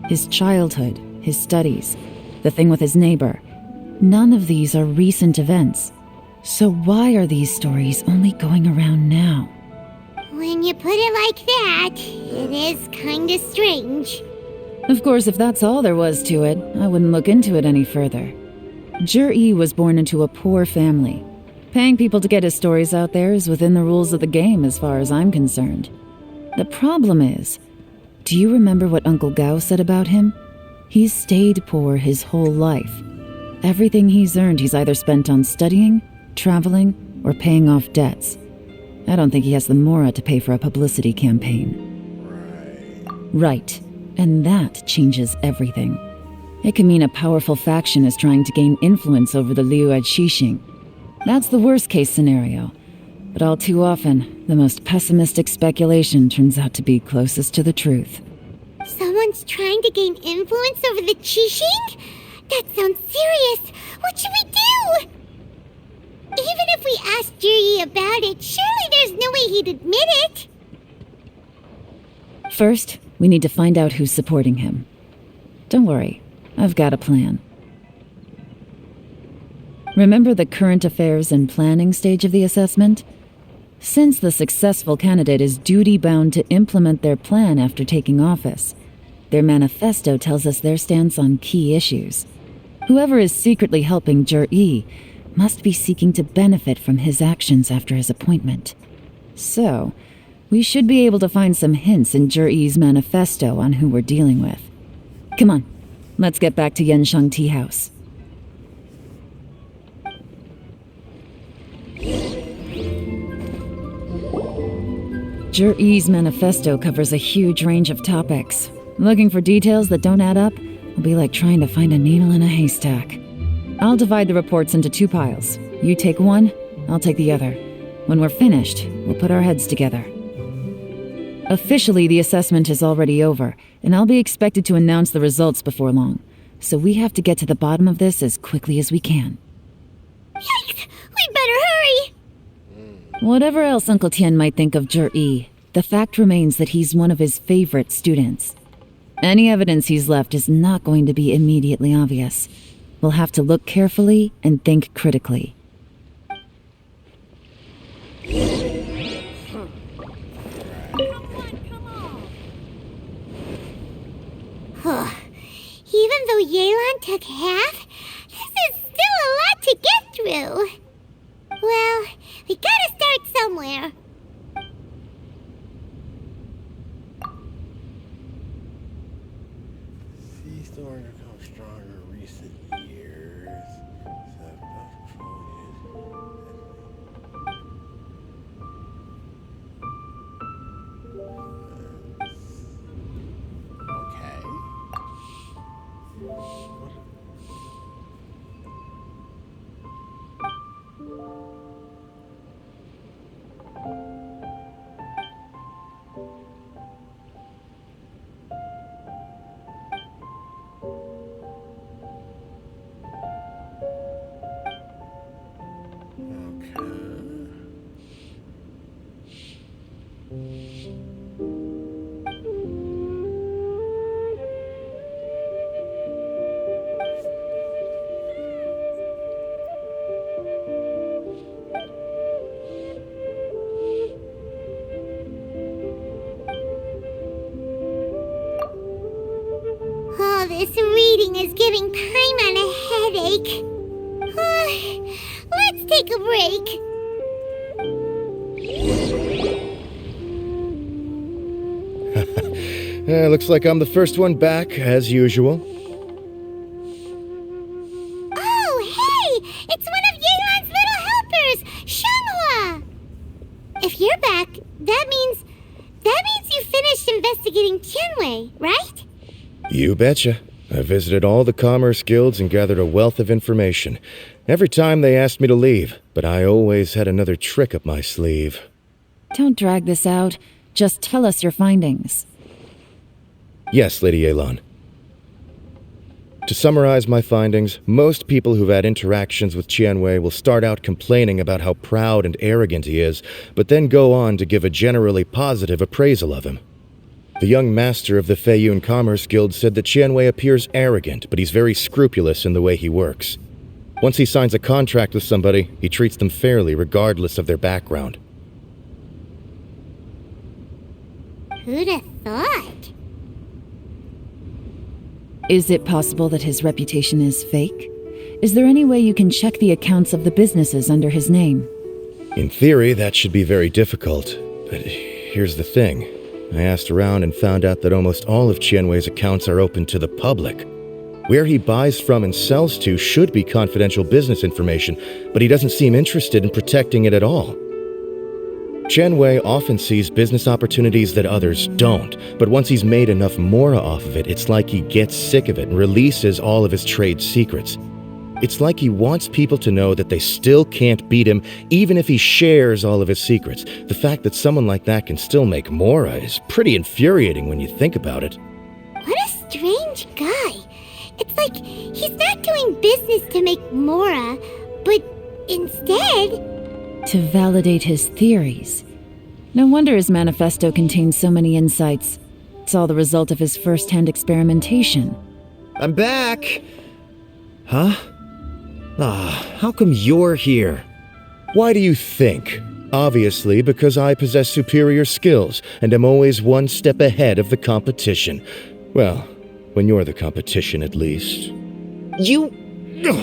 Speaker 5: His childhood, his studies, the thing with his neighbor, none of these are recent events. So why are these stories only going around now?
Speaker 2: When you put it like that, it is kinda strange.
Speaker 5: Of course, if that's all there was to it, I wouldn't look into it any further. Jur-E was born into a poor family. Paying people to get his stories out there is within the rules of the game as far as I'm concerned. The problem is, do you remember what Uncle Gao said about him? He's stayed poor his whole life. Everything he's earned he's either spent on studying, traveling, or paying off debts. I don't think he has the mora to pay for a publicity campaign. Right, and that changes everything. It can mean a powerful faction is trying to gain influence over the Liu Xixing. That's the worst-case scenario. But all too often, the most pessimistic speculation turns out to be closest to the truth.
Speaker 2: Someone's trying to gain influence over the Qixing? That sounds serious. What should we do? Even if we asked Juri about it, surely there's no way he'd admit it.
Speaker 5: First, we need to find out who's supporting him. Don't worry, I've got a plan. Remember the current affairs and planning stage of the assessment? Since the successful candidate is duty-bound to implement their plan after taking office, their manifesto tells us their stance on key issues. Whoever is secretly helping Jur-E must be seeking to benefit from his actions after his appointment. So, we should be able to find some hints in Jur-E's manifesto on who we're dealing with. Come on, let's get back to Yenshang Tea House. Jur-E's manifesto covers a huge range of topics. Looking for details that don't add up will be like trying to find a needle in a haystack. I'll divide the reports into 2 piles. You take one, I'll take the other. When we're finished, we'll put our heads together. Officially, the assessment is already over, and I'll be expected to announce the results before long. So we have to get to the bottom of this as quickly as we can.
Speaker 2: Yikes! We better hurry!
Speaker 5: Whatever else Uncle Tian might think of Jur-E, the fact remains that he's one of his favorite students. Any evidence he's left is not going to be immediately obvious. We'll have to look carefully and think critically.
Speaker 2: Even though Yelan took half, this is still a lot to get through. Well, we gotta start somewhere.
Speaker 3: Sea storms become stronger in recent years. Okay.
Speaker 2: Oh, this reading is giving Paimon a headache. Let's take a break.
Speaker 9: Looks like I'm the first one back, as usual.
Speaker 2: Oh, hey! It's one of Yelan's little helpers, Shanghua! If you're back, that means you finished investigating Tianwei, right?
Speaker 9: You betcha. I visited all the commerce guilds and gathered a wealth of information. Every time they asked me to leave, but I always had another trick up my sleeve.
Speaker 5: Don't drag this out. Just tell us your findings.
Speaker 9: Yes, Lady Yelan. To summarize my findings, most people who've had interactions with Tianwei will start out complaining about how proud and arrogant he is, but then go on to give a generally positive appraisal of him. The young master of the Feiyun Commerce Guild said that Tianwei appears arrogant, but he's very scrupulous in the way he works. Once he signs a contract with somebody, he treats them fairly regardless of their background.
Speaker 2: Who'd have thought?
Speaker 5: Is it possible that his reputation is fake? Is there any way you can check the accounts of the businesses under his name?
Speaker 9: In theory, that should be very difficult. But here's the thing. I asked around and found out that almost all of Tianwei's accounts are open to the public. Where he buys from and sells to should be confidential business information, but he doesn't seem interested in protecting it at all. Tianwei often sees business opportunities that others don't, but once he's made enough mora off of it, it's like he gets sick of it and releases all of his trade secrets. It's like he wants people to know that they still can't beat him, even if he shares all of his secrets. The fact that someone like that can still make mora is pretty infuriating when you think about it.
Speaker 2: What a strange guy. It's like he's not doing business to make mora, but instead...
Speaker 5: to validate his theories. No wonder his manifesto contains so many insights. It's all the result of his first-hand experimentation.
Speaker 7: I'm back! Huh? How come you're here?
Speaker 9: Why do you think? Obviously, because I possess superior skills and am always one step ahead of the competition. Well, when you're the competition, at least.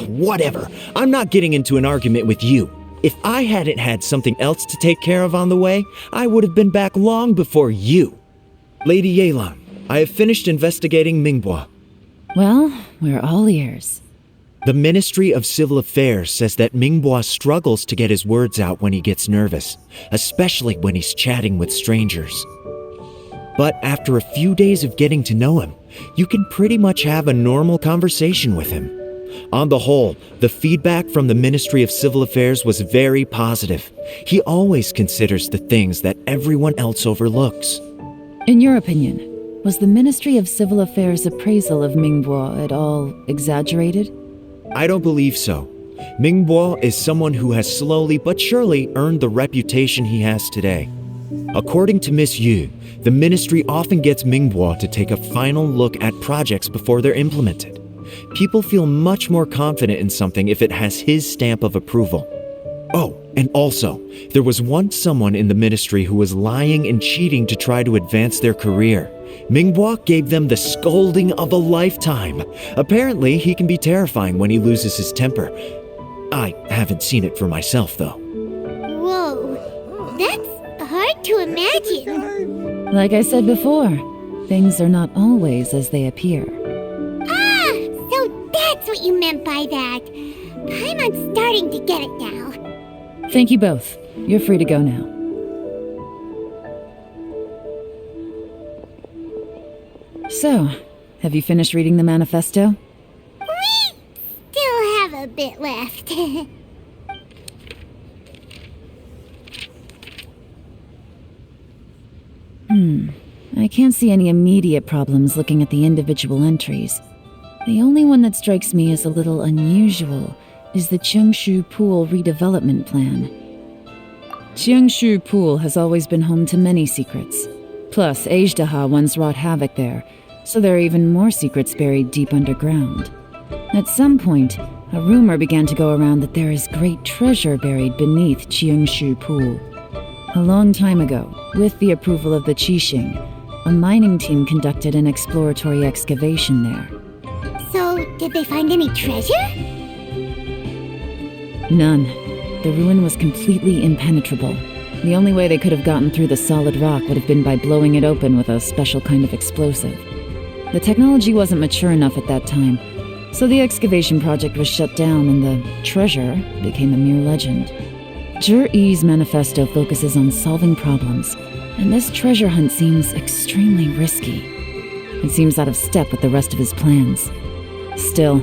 Speaker 7: Whatever. I'm not getting into an argument with you. If I hadn't had something else to take care of on the way, I would have been back long before you. Lady Yelan, I have finished investigating Mingbois.
Speaker 5: Well, we're all ears.
Speaker 7: The Ministry of Civil Affairs says that Mingbois struggles to get his words out when he gets nervous, especially when he's chatting with strangers. But after a few days of getting to know him, you can pretty much have a normal conversation with him. On the whole, the feedback from the Ministry of Civil Affairs was very positive. He always considers the things that everyone else overlooks.
Speaker 5: In your opinion, was the Ministry of Civil Affairs' appraisal of Mingbois at all exaggerated?
Speaker 7: I don't believe so. Mingbois is someone who has slowly but surely earned the reputation he has today. According to Miss Yu, the ministry often gets Mingbois to take a final look at projects before they're implemented. People feel much more confident in something if it has his stamp of approval. Oh, and also, there was once someone in the ministry who was lying and cheating to try to advance their career. Mingbois gave them the scolding of a lifetime. Apparently, he can be terrifying when he loses his temper. I haven't seen it for myself, though.
Speaker 2: Whoa, that's hard to imagine.
Speaker 5: Like I said before, things are not always as they appear.
Speaker 2: Ah, so that's what you meant by that. I'm starting to get it now.
Speaker 5: Thank you both. You're free to go now. So, have you finished reading the manifesto?
Speaker 2: We still have a bit left.
Speaker 5: I can't see any immediate problems looking at the individual entries. The only one that strikes me as a little unusual is the Tianshu Pool redevelopment plan. Tianshu Pool has always been home to many secrets. Plus, Ajdaha once wrought havoc there, so there are even more secrets buried deep underground. At some point, a rumor began to go around that there is great treasure buried beneath Tianshu Pool. A long time ago, with the approval of the Qixing, a mining team conducted an exploratory excavation there.
Speaker 2: So, did they find any treasure?
Speaker 5: None. The ruin was completely impenetrable. The only way they could have gotten through the solid rock would have been by blowing it open with a special kind of explosive. The technology wasn't mature enough at that time, so the excavation project was shut down and the treasure became a mere legend. Zhi-Yi's manifesto focuses on solving problems, and this treasure hunt seems extremely risky. It seems out of step with the rest of his plans. Still,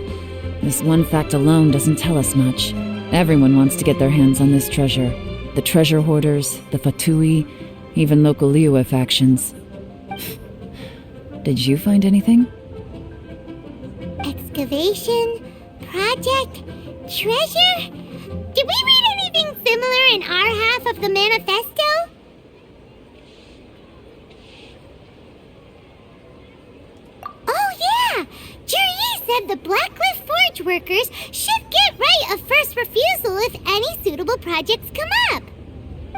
Speaker 5: this one fact alone doesn't tell us much. Everyone wants to get their hands on this treasure. The treasure hoarders, the Fatui, even local Liyue factions. Did you find anything?
Speaker 2: Excavation? Project? Treasure? Did we read anything similar in our half of the manifesto? Oh yeah! Zhi-Yi said the Blackcliff Forge workers should get right of first refusal if any suitable projects come up.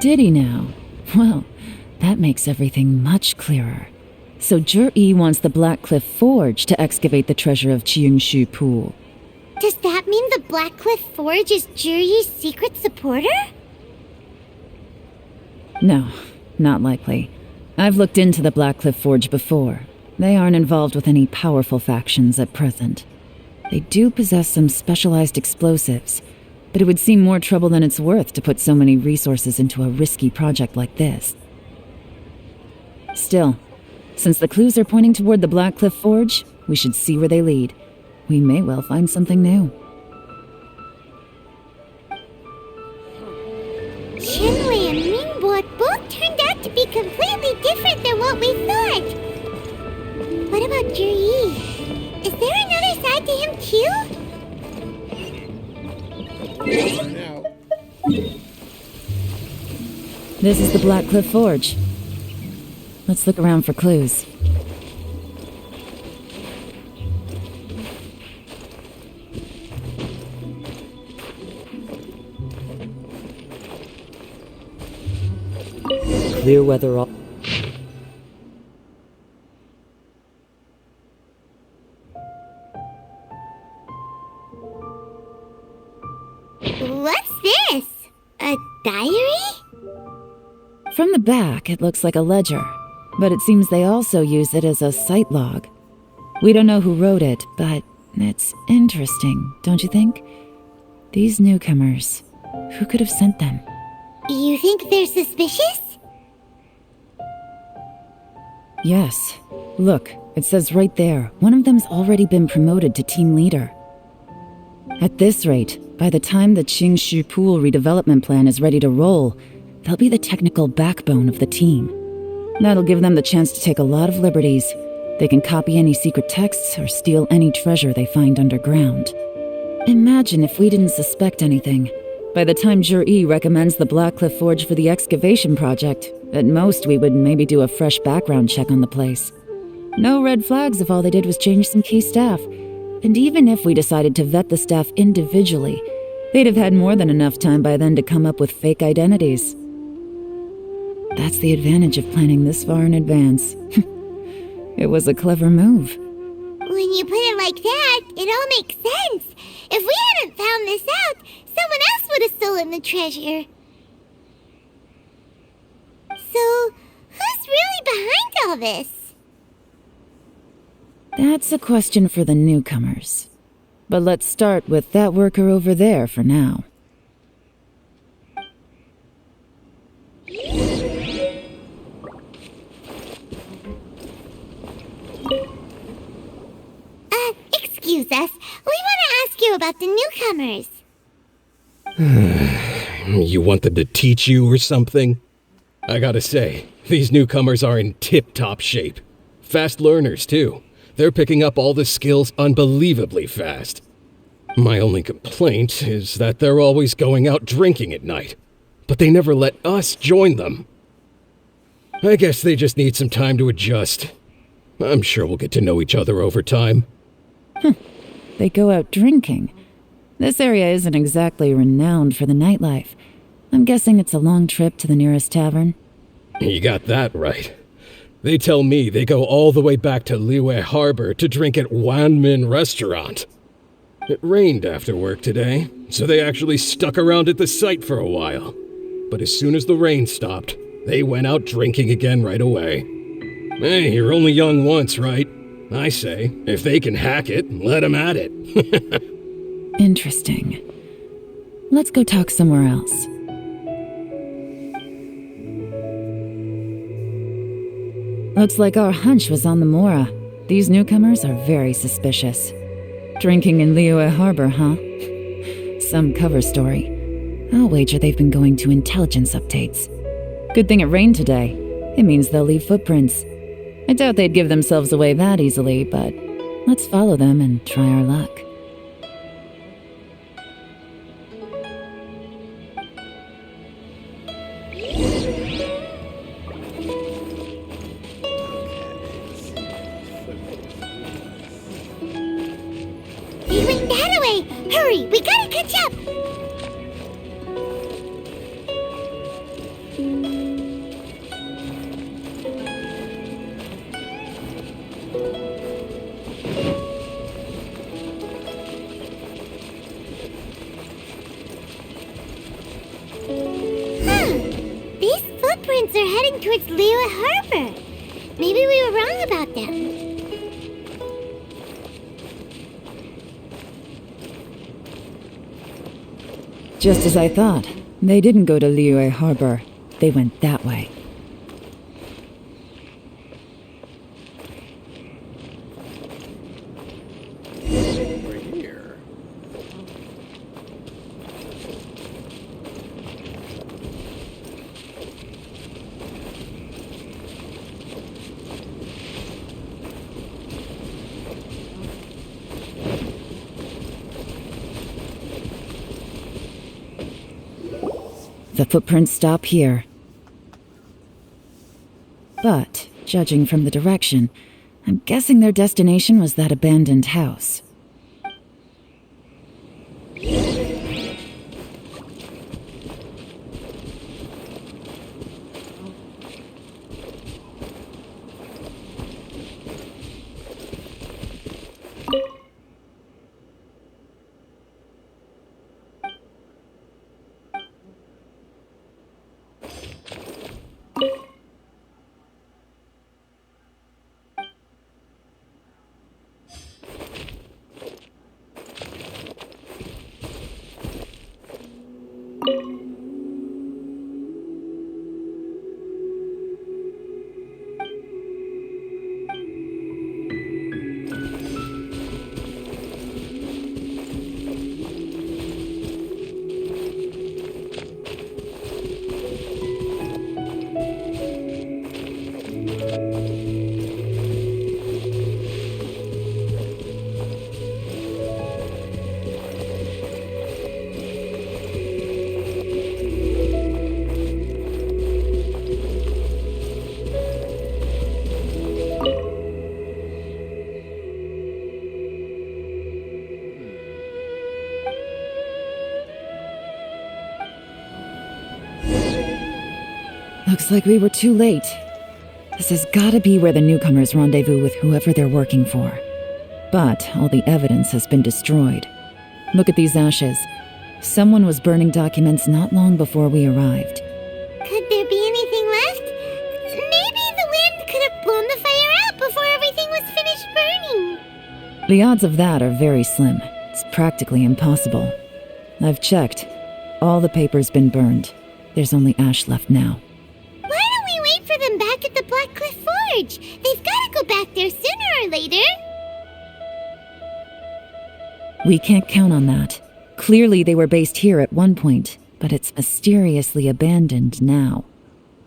Speaker 5: Did he now? Well, that makes everything much clearer. So Zhi-Yi wants the Blackcliff Forge to excavate the treasure of Tianshu Pool.
Speaker 2: Does that mean the Blackcliff Forge is Zhi-Yi's secret supporter?
Speaker 5: No, not likely. I've looked into the Blackcliff Forge before. They aren't involved with any powerful factions at present. They do possess some specialized explosives, but it would seem more trouble than it's worth to put so many resources into a risky project like this. Still, since the clues are pointing toward the Blackcliff Forge, we should see where they lead. We may well find something new.
Speaker 2: Qianwei and Mingbo both turned out to be completely different than what we thought. What about Zhi-Yi? Is there another side to him too?
Speaker 5: This is the Blackcliff Forge. Let's look around for clues.
Speaker 6: clear weather all.
Speaker 2: What's this? A diary?
Speaker 5: From the back, it looks like a ledger, but it seems they also use it as a site log. We don't know who wrote it, but it's interesting, don't you think? These newcomers, who could have sent them?
Speaker 2: You think they're suspicious?
Speaker 5: Yes. Look, it says right there, one of them's already been promoted to team leader. At this rate, by the time the Qingshu Pool redevelopment plan is ready to roll, they'll be the technical backbone of the team. That'll give them the chance to take a lot of liberties. They can copy any secret texts or steal any treasure they find underground. Imagine if we didn't suspect anything. By the time Jur-E recommends the Blackcliff Forge for the excavation project, at most we would maybe do a fresh background check on the place. No red flags if all they did was change some key staff. And even if we decided to vet the staff individually, they'd have had more than enough time by then to come up with fake identities. That's the advantage of planning this far in advance. It was a clever move.
Speaker 2: When you put it like that, it all makes sense. If we hadn't found this out, someone else would have stolen the treasure. So, who's really behind all this?
Speaker 5: That's a question for the newcomers. But let's start with that worker over there for now.
Speaker 2: Excuse us. We want to ask you about the newcomers.
Speaker 12: You want them to teach you or something? I gotta say, these newcomers are in tip-top shape. Fast learners, too. They're picking up all the skills unbelievably fast. My only complaint is that they're always going out drinking at night, but they never let us join them. I guess they just need some time to adjust. I'm sure we'll get to know each other over time.
Speaker 5: They go out drinking. This area isn't exactly renowned for the nightlife. I'm guessing it's a long trip to the nearest tavern.
Speaker 12: You got that right. They tell me they go all the way back to Liyue Harbor to drink at Wanmin Restaurant. It rained after work today, so they actually stuck around at the site for a while. But as soon as the rain stopped, they went out drinking again right away. Hey, you're only young once, right? I say, if they can hack it, let them at it.
Speaker 5: Interesting. Let's go talk somewhere else. Looks like our hunch was on the Mora. These newcomers are very suspicious. Drinking in Liyue Harbor, huh? Some cover story. I'll wager they've been going to intelligence updates. Good thing it rained today. It means they'll leave footprints. I doubt they'd give themselves away that easily, but let's follow them and try our luck.
Speaker 2: They went that way! Hurry, we gotta catch up! These footprints are heading towards Liyue Harbor. Maybe we were wrong about them.
Speaker 5: Just as I thought. They didn't go to Liyue Harbor. They went that way.
Speaker 3: Over here.
Speaker 5: The footprints stop here. But, judging from the direction, I'm guessing their destination was that abandoned house. Looks like we were too late. This has gotta be where the newcomers rendezvous with whoever they're working for. But all the evidence has been destroyed. Look at these ashes. Someone was burning documents not long before we arrived.
Speaker 2: Could there be anything left? Maybe the wind could have blown the fire out before everything was finished burning.
Speaker 5: The odds of that are very slim. It's practically impossible. I've checked. All the paper's been burned. There's only ash left now.
Speaker 2: Why don't we wait for them back at the Black Cliff Forge? They've got to go back there sooner or later.
Speaker 5: We can't count on that. Clearly they were based here at one point, but it's mysteriously abandoned now.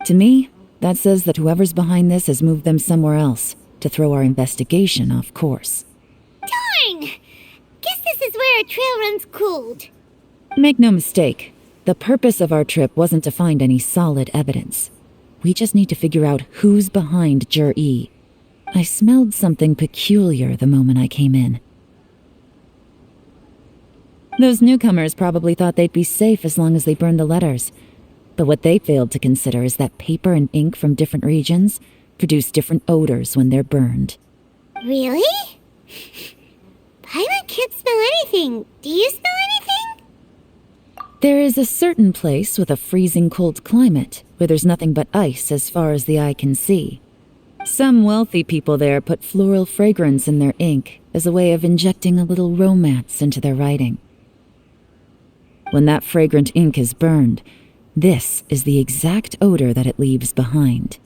Speaker 5: To me, that says that whoever's behind this has moved them somewhere else to throw our investigation off course.
Speaker 2: Darn! Guess this is where our trail runs cold.
Speaker 5: Make no mistake, the purpose of our trip wasn't to find any solid evidence. We just need to figure out who's behind Jur-E. I smelled something peculiar the moment I came in. Those newcomers probably thought they'd be safe as long as they burned the letters. But what they failed to consider is that paper and ink from different regions produce different odors when they're burned.
Speaker 2: Really? Paimon can't smell anything. Do you smell anything?
Speaker 5: There is a certain place with a freezing cold climate where there's nothing but ice as far as the eye can see. Some wealthy people there put floral fragrance in their ink as a way of injecting a little romance into their writing. When that fragrant ink is burned, this is the exact odor that it leaves behind.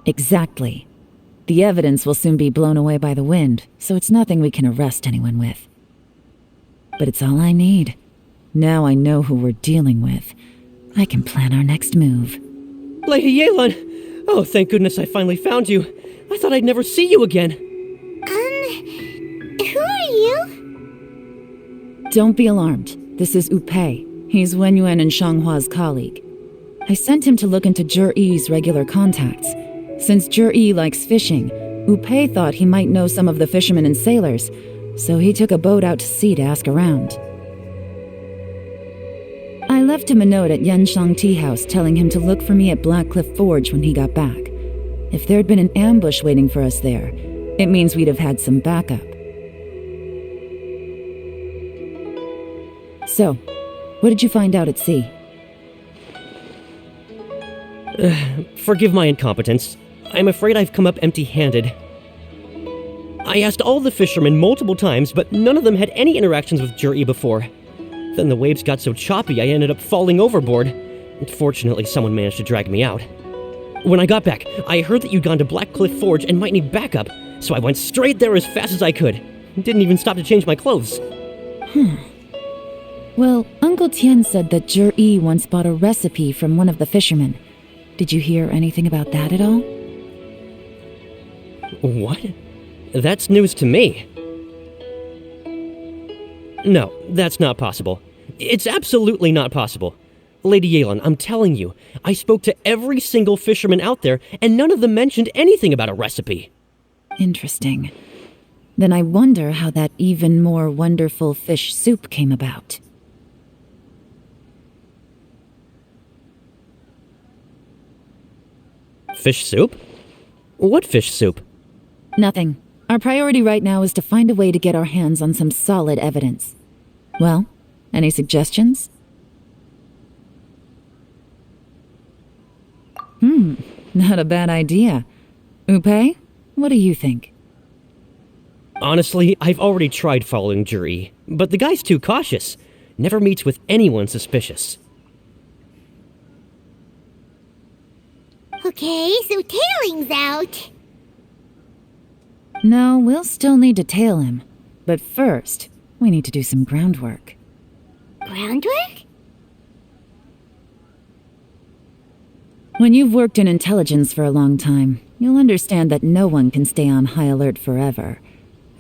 Speaker 5: Exactly. The evidence will soon be blown away by the wind, so it's nothing we can arrest anyone with. But it's all I need. Now I know who we're dealing with. I can plan our next move.
Speaker 6: Lady Yelan! Oh, thank goodness I finally found you. I thought I'd never see you again.
Speaker 2: Who are you?
Speaker 5: Don't be alarmed. This is Upei. He's Wenyuan and Shanghua's colleague. I sent him to look into Jur-E's regular contacts. Since Jur-E likes fishing, Upei thought he might know some of the fishermen and sailors, so he took a boat out to sea to ask around. I left him a note at Yanshang Tea House telling him to look for me at Black Cliff Forge when he got back. If there'd been an ambush waiting for us there, it means we'd have had some backup. So, what did you find out at sea?
Speaker 6: Forgive my incompetence. I'm afraid I've come up empty-handed. I asked all the fishermen multiple times, but none of them had any interactions with Jur-E before. Then the waves got so choppy I ended up falling overboard. Fortunately, someone managed to drag me out. When I got back, I heard that you'd gone to Black Cliff Forge and might need backup, so I went straight there as fast as I could. Didn't even stop to change my clothes.
Speaker 5: Well, Uncle Tian said that Jur-E once bought a recipe from one of the fishermen. Did you hear anything about that at all?
Speaker 6: What? That's news to me. No, that's not possible. It's absolutely not possible. Lady Yelan, I'm telling you, I spoke to every single fisherman out there, and none of them mentioned anything about a recipe.
Speaker 5: Interesting. Then I wonder how that even more wonderful fish soup came about.
Speaker 6: Fish soup? What fish soup?
Speaker 5: Nothing. Our priority right now is to find a way to get our hands on some solid evidence. Well, any suggestions? Not a bad idea. Upei, what do you think?
Speaker 6: Honestly, I've already tried following Jur-E, but the guy's too cautious. Never meets with anyone suspicious.
Speaker 2: Okay, so tailing's out.
Speaker 5: No, we'll still need to tail him. But first, we need to do some groundwork.
Speaker 2: Groundwork?
Speaker 5: When you've worked in intelligence for a long time, you'll understand that no one can stay on high alert forever.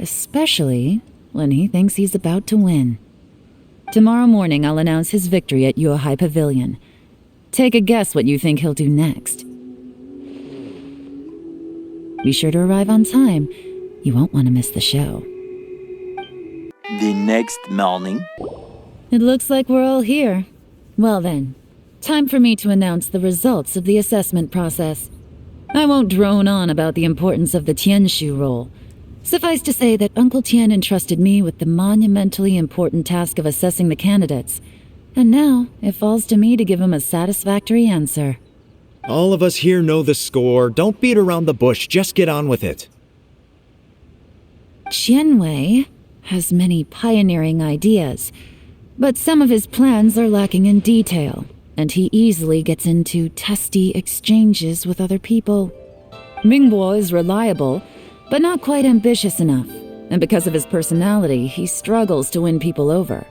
Speaker 5: Especially when he thinks he's about to win. Tomorrow morning, I'll announce his victory at Yuehai Pavilion. Take a guess what you think he'll do next. Be sure to arrive on time. You won't want to miss the show.
Speaker 14: The next morning.
Speaker 5: It looks like we're all here. Well then, time for me to announce the results of the assessment process. I won't drone on about the importance of the Tianshu role. Suffice to say that Uncle Tian entrusted me with the monumentally important task of assessing the candidates, and now it falls to me to give him a satisfactory answer.
Speaker 7: All of us here know the score. Don't beat around the bush, just get on with it.
Speaker 5: Qianwei has many pioneering ideas, but some of his plans are lacking in detail, and he easily gets into testy exchanges with other people. Mingbo is reliable, but not quite ambitious enough, and because of his personality, he struggles to win people over.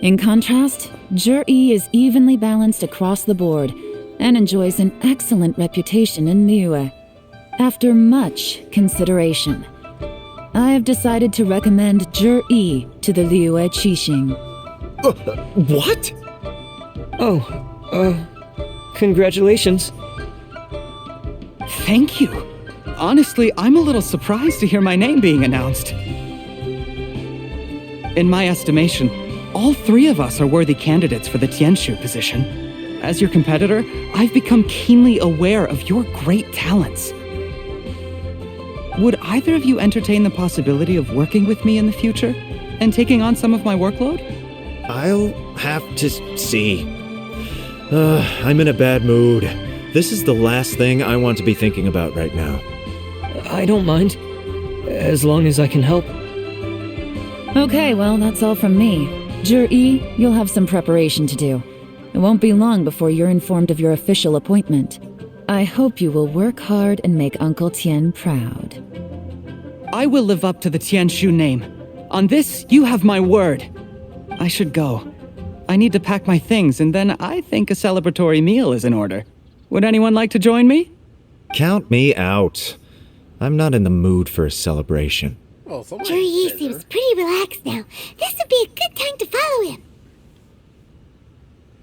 Speaker 5: In contrast, Zhi is evenly balanced across the board and enjoys an excellent reputation in Liyue. After much consideration, I have decided to recommend Zhi to the Liyue Qixing.
Speaker 7: What?
Speaker 6: Congratulations.
Speaker 8: Thank you. Honestly, I'm a little surprised to hear my name being announced. In my estimation, all three of us are worthy candidates for the Tianshu position. As your competitor, I've become keenly aware of your great talents. Would either of you entertain the possibility of working with me in the future and taking on some of my workload?
Speaker 7: I'll have to see. I'm in a bad mood. This is the last thing I want to be thinking about right now.
Speaker 6: I don't mind, as long as I can help.
Speaker 5: Okay, well, that's all from me. Zhi, you'll have some preparation to do. It won't be long before you're informed of your official appointment. I hope you will work hard and make Uncle Tian proud.
Speaker 8: I will live up to the Tianshu name. On this, you have my word. I should go. I need to pack my things, and then I think a celebratory meal is in order. Would anyone like to join me?
Speaker 7: Count me out. I'm not in the mood for a celebration.
Speaker 3: Oh,
Speaker 2: Zhi seems pretty relaxed now. This would be a good time to follow him.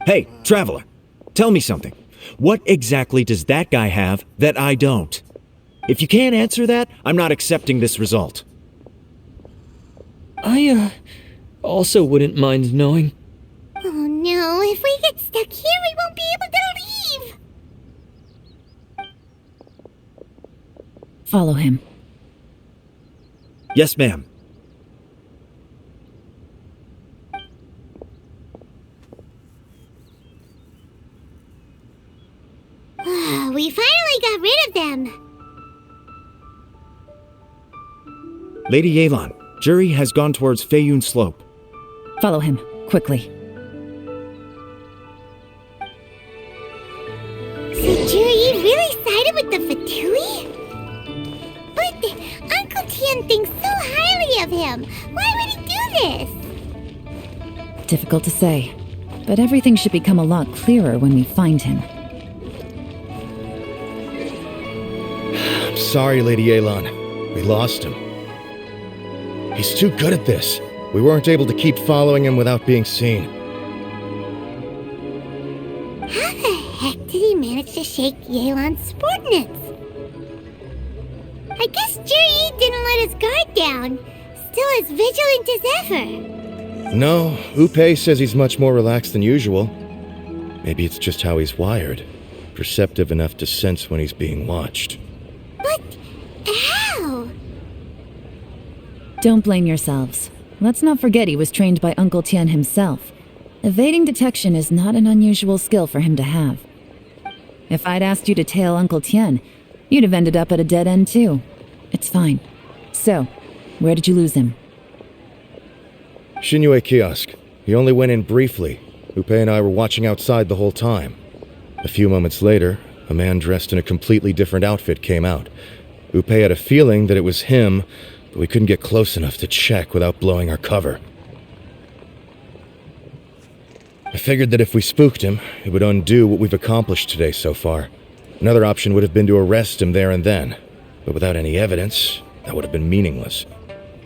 Speaker 7: Hey, traveler, tell me something. What exactly does that guy have that I don't? If you can't answer that, I'm not accepting this result.
Speaker 6: I, also wouldn't mind knowing.
Speaker 2: Oh no, if we get stuck here, we won't be able to leave.
Speaker 5: Follow him.
Speaker 7: Yes, ma'am.
Speaker 2: We finally got rid of them.
Speaker 7: Lady Yelan, Zhi has gone towards Feiyun Slope.
Speaker 5: Follow him, quickly.
Speaker 2: So Zhi really sided with the Fatui? But Uncle Tian thinks so highly of him. Why would he do this?
Speaker 5: Difficult to say, but everything should become a lot clearer when we find him.
Speaker 9: I'm sorry, Lady Yelan. We lost him. He's too good at this. We weren't able to keep following him without being seen.
Speaker 2: How the heck did he manage to shake Yelan's subordinates? I guess Zhi didn't let his guard down. Still as vigilant as ever.
Speaker 9: No, Upei says he's much more relaxed than usual. Maybe it's just how he's wired. Perceptive enough to sense when he's being watched.
Speaker 2: But how?
Speaker 5: Don't blame yourselves. Let's not forget he was trained by Uncle Tian himself. Evading detection is not an unusual skill for him to have. If I'd asked you to tail Uncle Tian, you'd have ended up at a dead end too. It's fine. So, where did you lose him?
Speaker 9: Xinyue kiosk. He only went in briefly. Upei and I were watching outside the whole time. A few moments later, a man dressed in a completely different outfit came out. Upei had a feeling that it was him, but we couldn't get close enough to check without blowing our cover. I figured that if we spooked him, it would undo what we've accomplished today so far. Another option would have been to arrest him there and then, but without any evidence, that would have been meaningless.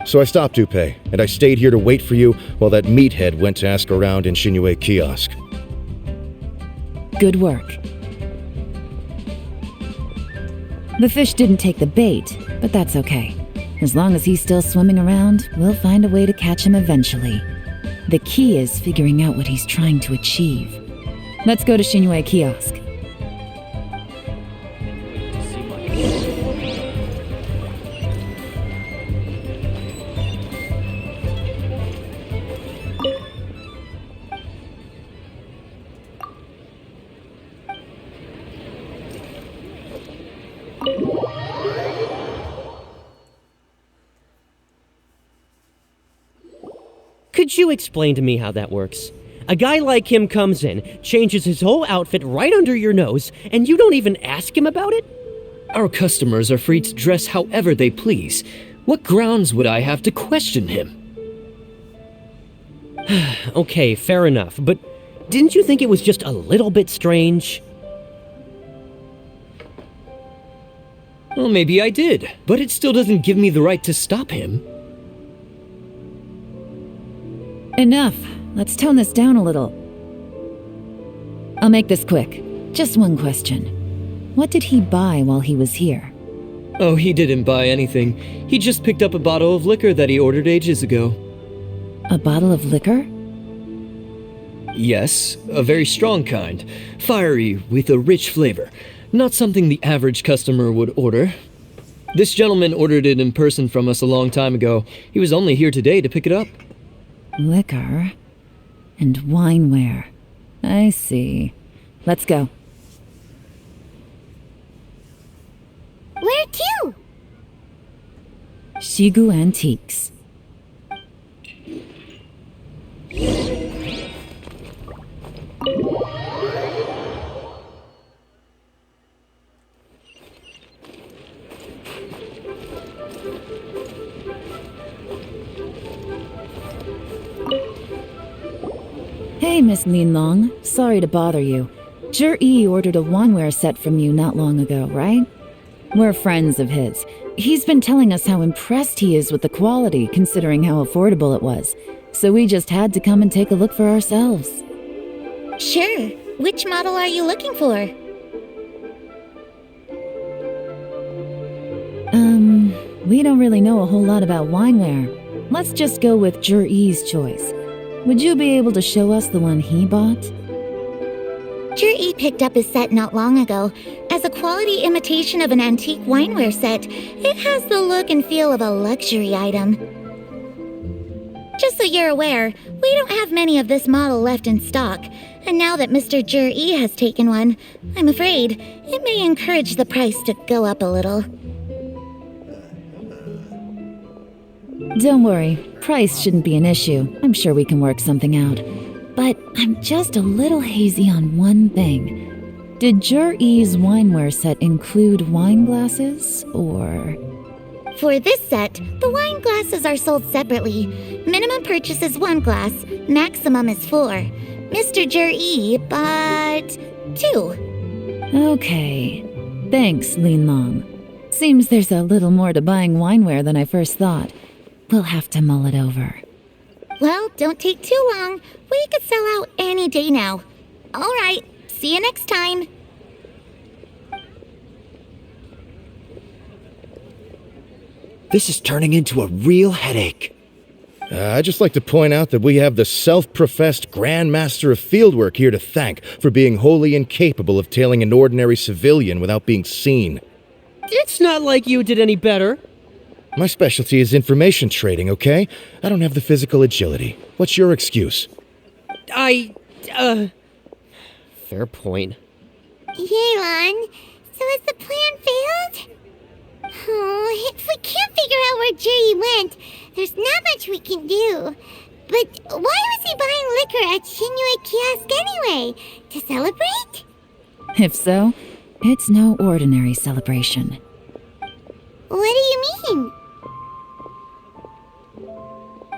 Speaker 9: So I stopped Upei, and I stayed here to wait for you while that meathead went to ask around in Xinyue kiosk.
Speaker 5: Good work. The fish didn't take the bait, but that's okay. As long as he's still swimming around, we'll find a way to catch him eventually. The key is figuring out what he's trying to achieve. Let's go to Xinyue Kiosk.
Speaker 14: Could you explain to me how that works? A guy like him comes in, changes his whole outfit right under your nose, and you don't even ask him about it?
Speaker 6: Our customers are free to dress however they please. What grounds would I have to question him?
Speaker 14: Okay, fair enough, but didn't you think it was just a little bit strange?
Speaker 6: Well, maybe I did, but it still doesn't give me the right to stop him.
Speaker 5: Enough. Let's tone this down a little. I'll make this quick. Just one question. What did he buy while he was here?
Speaker 6: Oh, he didn't buy anything. He just picked up a bottle of liquor that he ordered ages ago.
Speaker 5: A bottle of liquor?
Speaker 6: Yes, a very strong kind. Fiery, with a rich flavor. Not something the average customer would order. This gentleman ordered it in person from us a long time ago. He was only here today to pick it up.
Speaker 5: Liquor and wineware. I see. Let's go.
Speaker 2: Where to?
Speaker 5: Shigu Antiques. Hey, Miss Linlong. Sorry to bother you. Zhi ordered a wanware set from you not long ago, right? We're friends of his. He's been telling us how impressed he is with the quality, considering how affordable it was. So we just had to come and take a look for ourselves.
Speaker 13: Sure. Which model are you looking for?
Speaker 5: We don't really know a whole lot about wineware. Let's just go with Zhi's choice. Would you be able to show us the one he bought?
Speaker 13: Zhi picked up his set not long ago. As a quality imitation of an antique wineware set, it has the look and feel of a luxury item. Just so you're aware, we don't have many of this model left in stock, and now that Mr. Zhi has taken one, I'm afraid it may encourage the price to go up a little.
Speaker 5: Don't worry, price shouldn't be an issue. I'm sure we can work something out. But I'm just a little hazy on one thing. Did Zhi's wineware set include wine glasses, or...?
Speaker 13: For this set, the wine glasses are sold separately. Minimum purchase is 1 glass, maximum is 4. Mr. Zhi bought 2.
Speaker 5: Okay. Thanks, Linlong. Seems there's a little more to buying wineware than I first thought. We'll have to mull it over.
Speaker 13: Well, don't take too long. We could sell out any day now. All right, see you next time.
Speaker 7: This is turning into a real headache.
Speaker 9: I'd just like to point out that we have the self-professed Grand Master of Fieldwork here to thank for being wholly incapable of tailing an ordinary civilian without being seen.
Speaker 14: It's not like you did any better.
Speaker 9: My specialty is information trading, okay? I don't have the physical agility. What's your excuse?
Speaker 14: Fair point.
Speaker 2: Yelan, so has the plan failed? Oh, if we can't figure out where Jerry went, there's not much we can do. But why was he buying liquor at Xinyue Kiosk anyway? To celebrate?
Speaker 5: If so, it's no ordinary celebration.
Speaker 2: What do you mean?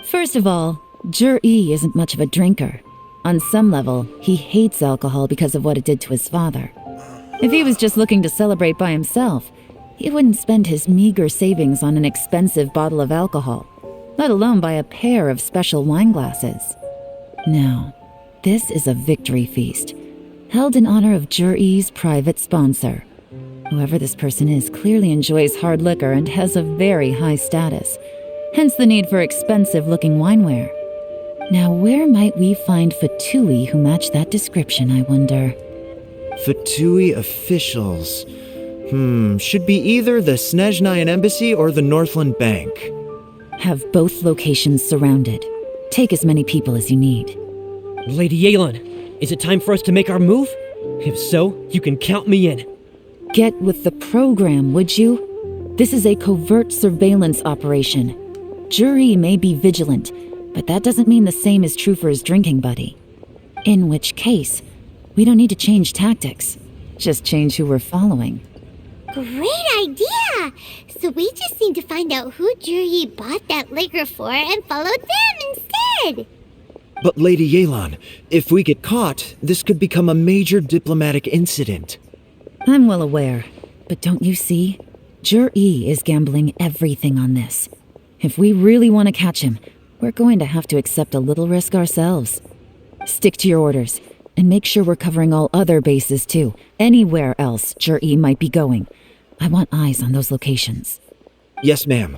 Speaker 5: First of all, Zhi isn't much of a drinker. On some level, he hates alcohol because of what it did to his father. If he was just looking to celebrate by himself, he wouldn't spend his meager savings on an expensive bottle of alcohol, let alone buy a pair of special wine glasses. No, this is a victory feast, held in honor of Zhi's private sponsor. Whoever this person is clearly enjoys hard liquor and has a very high status, hence the need for expensive-looking wineware. Now, where might we find Fatui who match that description, I wonder?
Speaker 7: Fatui officials. Should be either the Snezhnayan Embassy or the Northland Bank.
Speaker 5: Have both locations surrounded. Take as many people as you need.
Speaker 14: Lady Yelan, is it time for us to make our move? If so, you can count me in.
Speaker 5: Get with the program, would you? This is a covert surveillance operation. Jury may be vigilant, but that doesn't mean the same is true for his drinking buddy. In which case, we don't need to change tactics. Just change who we're following.
Speaker 2: Great idea! So we just need to find out who Jury bought that liquor for and follow them instead!
Speaker 7: But Lady Yelan, if we get caught, this could become a major diplomatic incident.
Speaker 5: I'm well aware, but don't you see? Jury is gambling everything on this. If we really want to catch him, we're going to have to accept a little risk ourselves. Stick to your orders, and make sure we're covering all other bases too. Anywhere else Jury might be going. I want eyes on those locations.
Speaker 7: Yes, ma'am.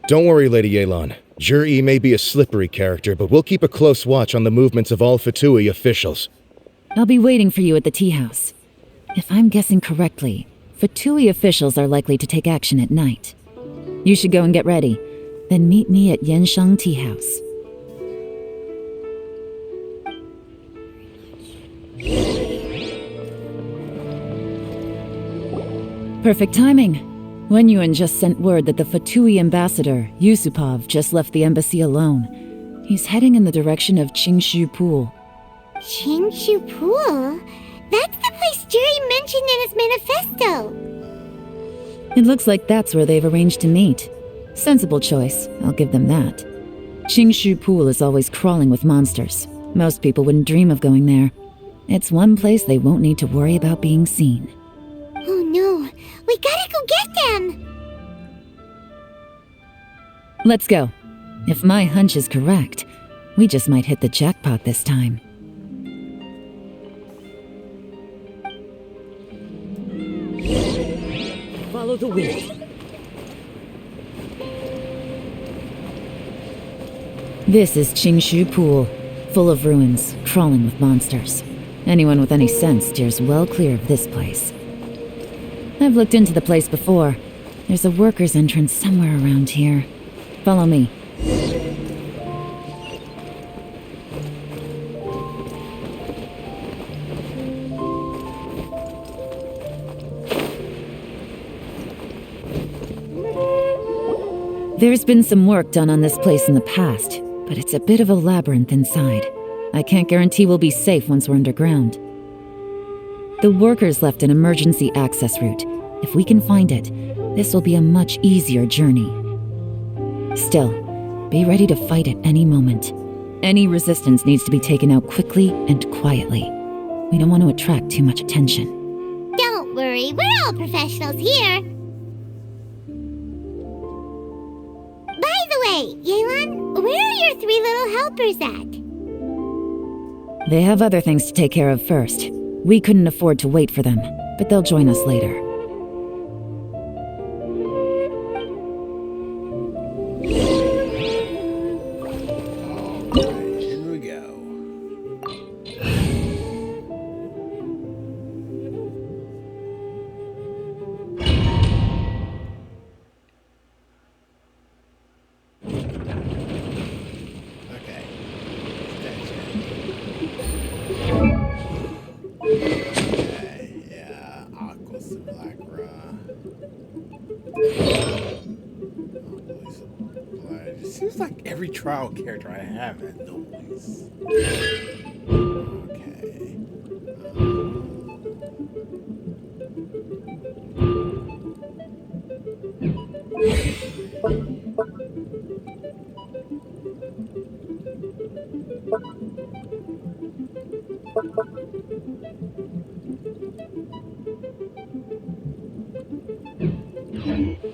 Speaker 9: Don't worry, Lady Yelan. Jur-E may be a slippery character, but we'll keep a close watch on the movements of all Fatui officials.
Speaker 5: I'll be waiting for you at the tea house. If I'm guessing correctly, Fatui officials are likely to take action at night. You should go and get ready. Then meet me at Yenshang Tea House. Perfect timing. Wenyuan just sent word that the Fatui ambassador, Yusupov, just left the embassy alone. He's heading in the direction of Qingshu Pool.
Speaker 2: Qingshu Pool? That's the place Jury mentioned in his manifesto.
Speaker 5: It looks like that's where they've arranged to meet. Sensible choice, I'll give them that. Qingshu Pool is always crawling with monsters. Most people wouldn't dream of going there. It's one place they won't need to worry about being seen.
Speaker 2: Oh no, we gotta go get them!
Speaker 5: Let's go. If my hunch is correct, we just might hit the jackpot this time.
Speaker 14: Follow the wind.
Speaker 5: This is Qingshu Pool, full of ruins, crawling with monsters. Anyone with any sense steers well clear of this place. I've looked into the place before. There's a worker's entrance somewhere around here. Follow me. There's been some work done on this place in the past, but it's a bit of a labyrinth inside. I can't guarantee we'll be safe once we're underground. The workers left an emergency access route. If we can find it, this will be a much easier journey. Still, be ready to fight at any moment. Any resistance needs to be taken out quickly and quietly. We don't want to attract too much attention.
Speaker 2: Don't worry, we're all professionals here. By the way, Yelan, where are your three little helpers at?
Speaker 5: They have other things to take care of first. We couldn't afford to wait for them, but they'll join us later.
Speaker 3: Here we go. Okay. Okay, yeah, Aqua Simulacra. It seems like every trial character I have has noise.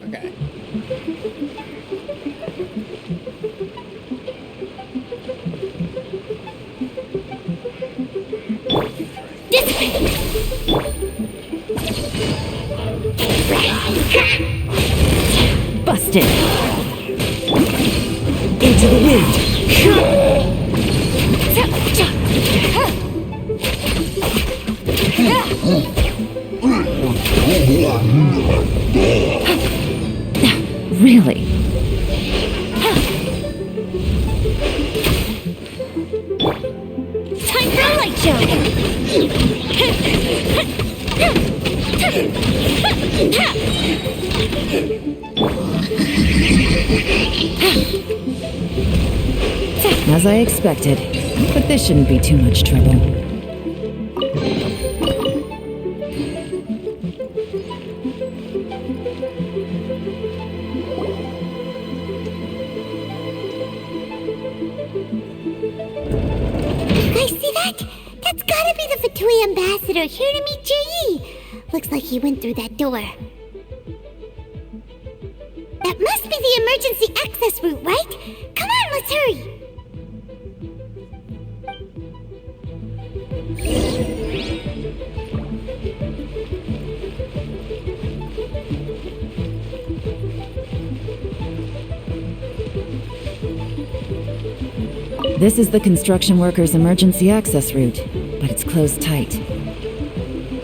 Speaker 3: Okay. Okay.
Speaker 5: Busted! Really?
Speaker 13: Time for a light
Speaker 5: As I expected. But this shouldn't be too much trouble.
Speaker 2: You guys see that? That's gotta be the Fatui ambassador here to meet Ji. Looks like he went through that door. That must be the emergency access route, right? Come on, let's hurry.
Speaker 5: This is the construction workers' emergency access route, but it's closed tight.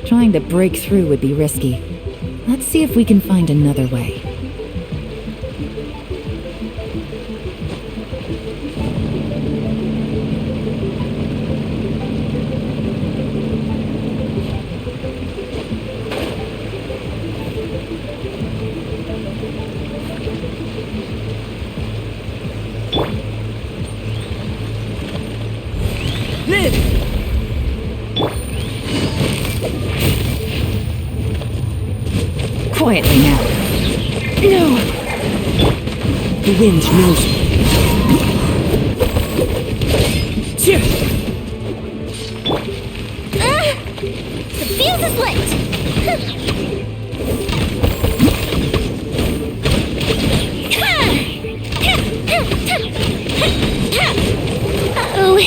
Speaker 5: Trying to break through would be risky. Let's see if we can find another way. Quietly now. No!
Speaker 14: The wind knows me.
Speaker 13: The fuse is lit! Uh-oh.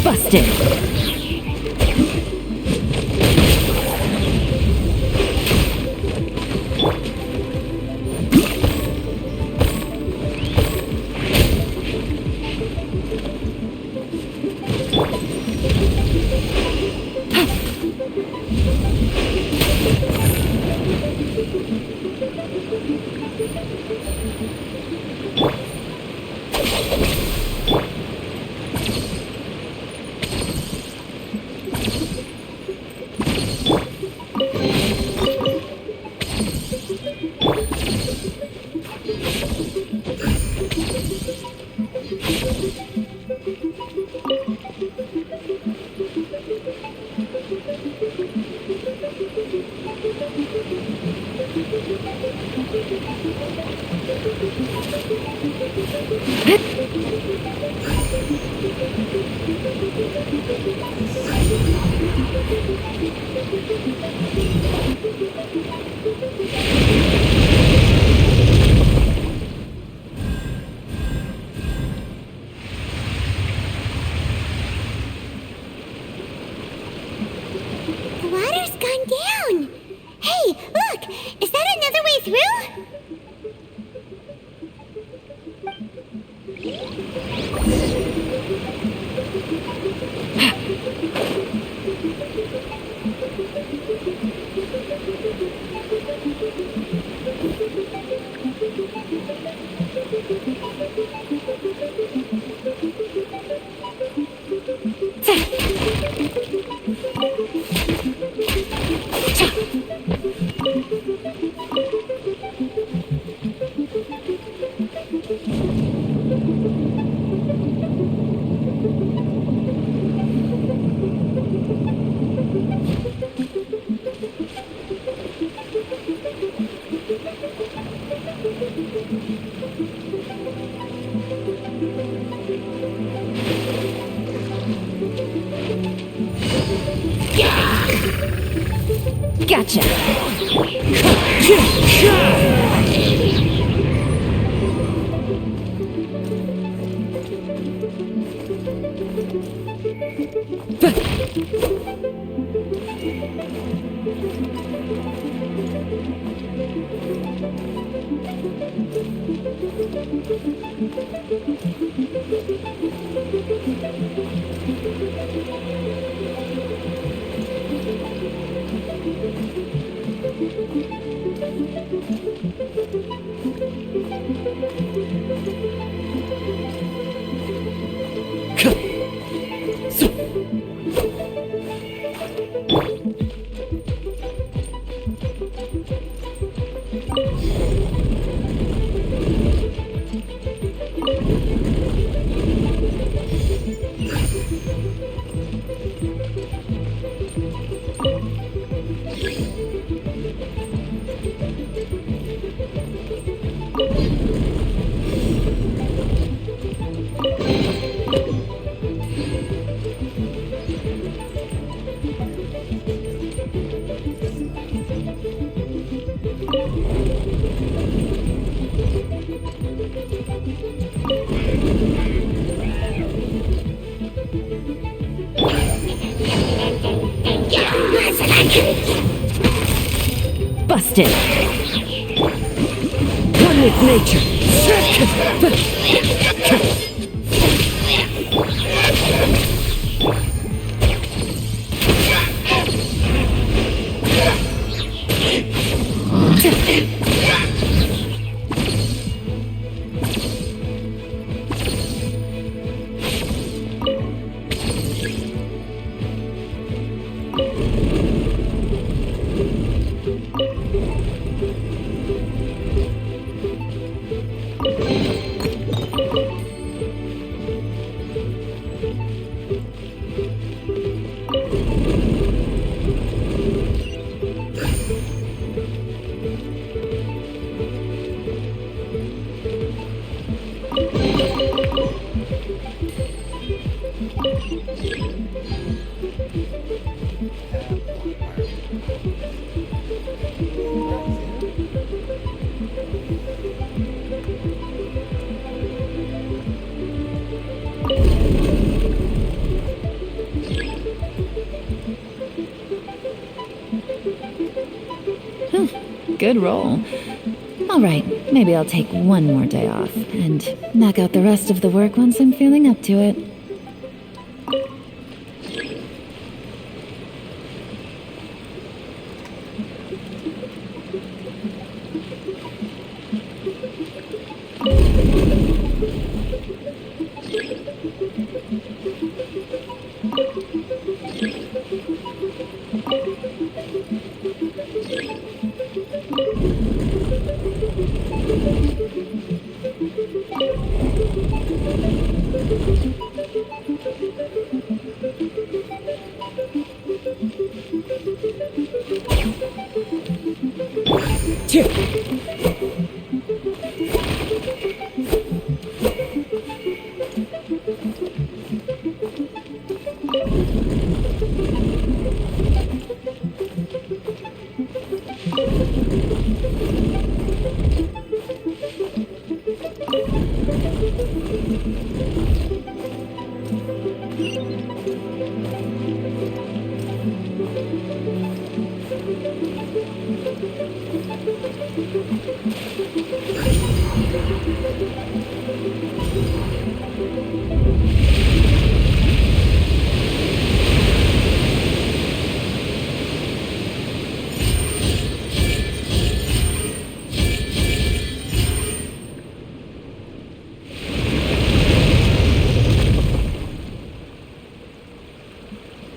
Speaker 5: Busted!
Speaker 2: The water's gone down. Hey, look! Is that another way through?
Speaker 5: Gotcha! Busted. One with nature. Good roll. Alright, maybe I'll take one more day off and knock out the rest of the work once I'm feeling up to it.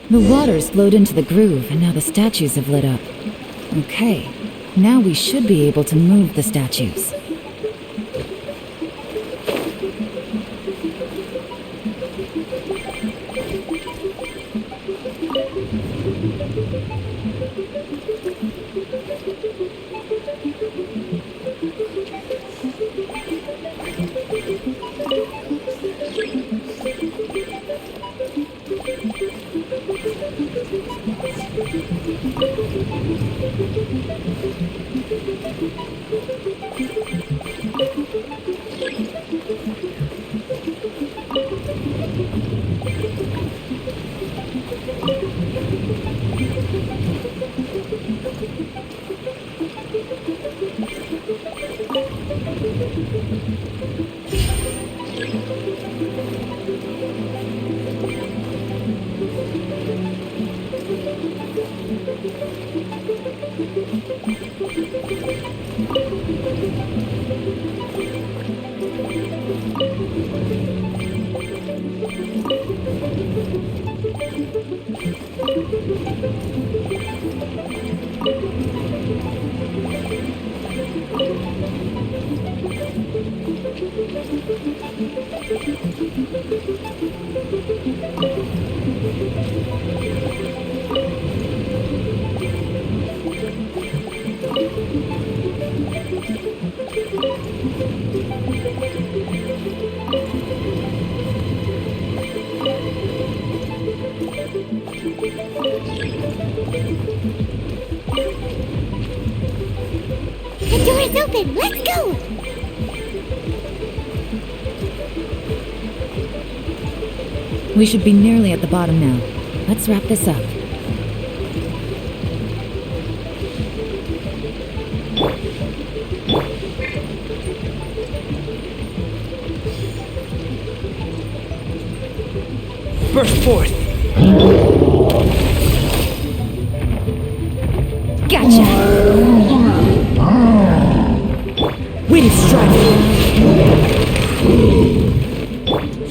Speaker 5: The water's flowed into the groove, and now the statues have lit up. Okay, now we should be able to move the statues.
Speaker 2: The door is open. Let's go.
Speaker 5: We should be nearly at the bottom now. Let's wrap this up.
Speaker 6: burst forth.
Speaker 5: Gotcha! Wind strike!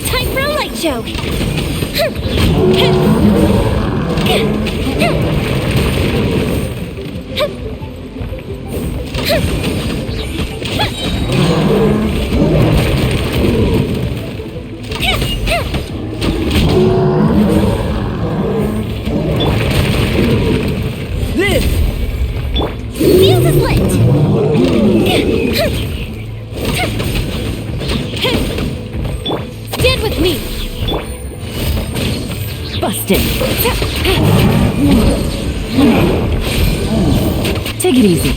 Speaker 13: Time for a light show!
Speaker 6: This!
Speaker 13: Fuse is lit! Stand with me!
Speaker 5: Busted! Take it easy.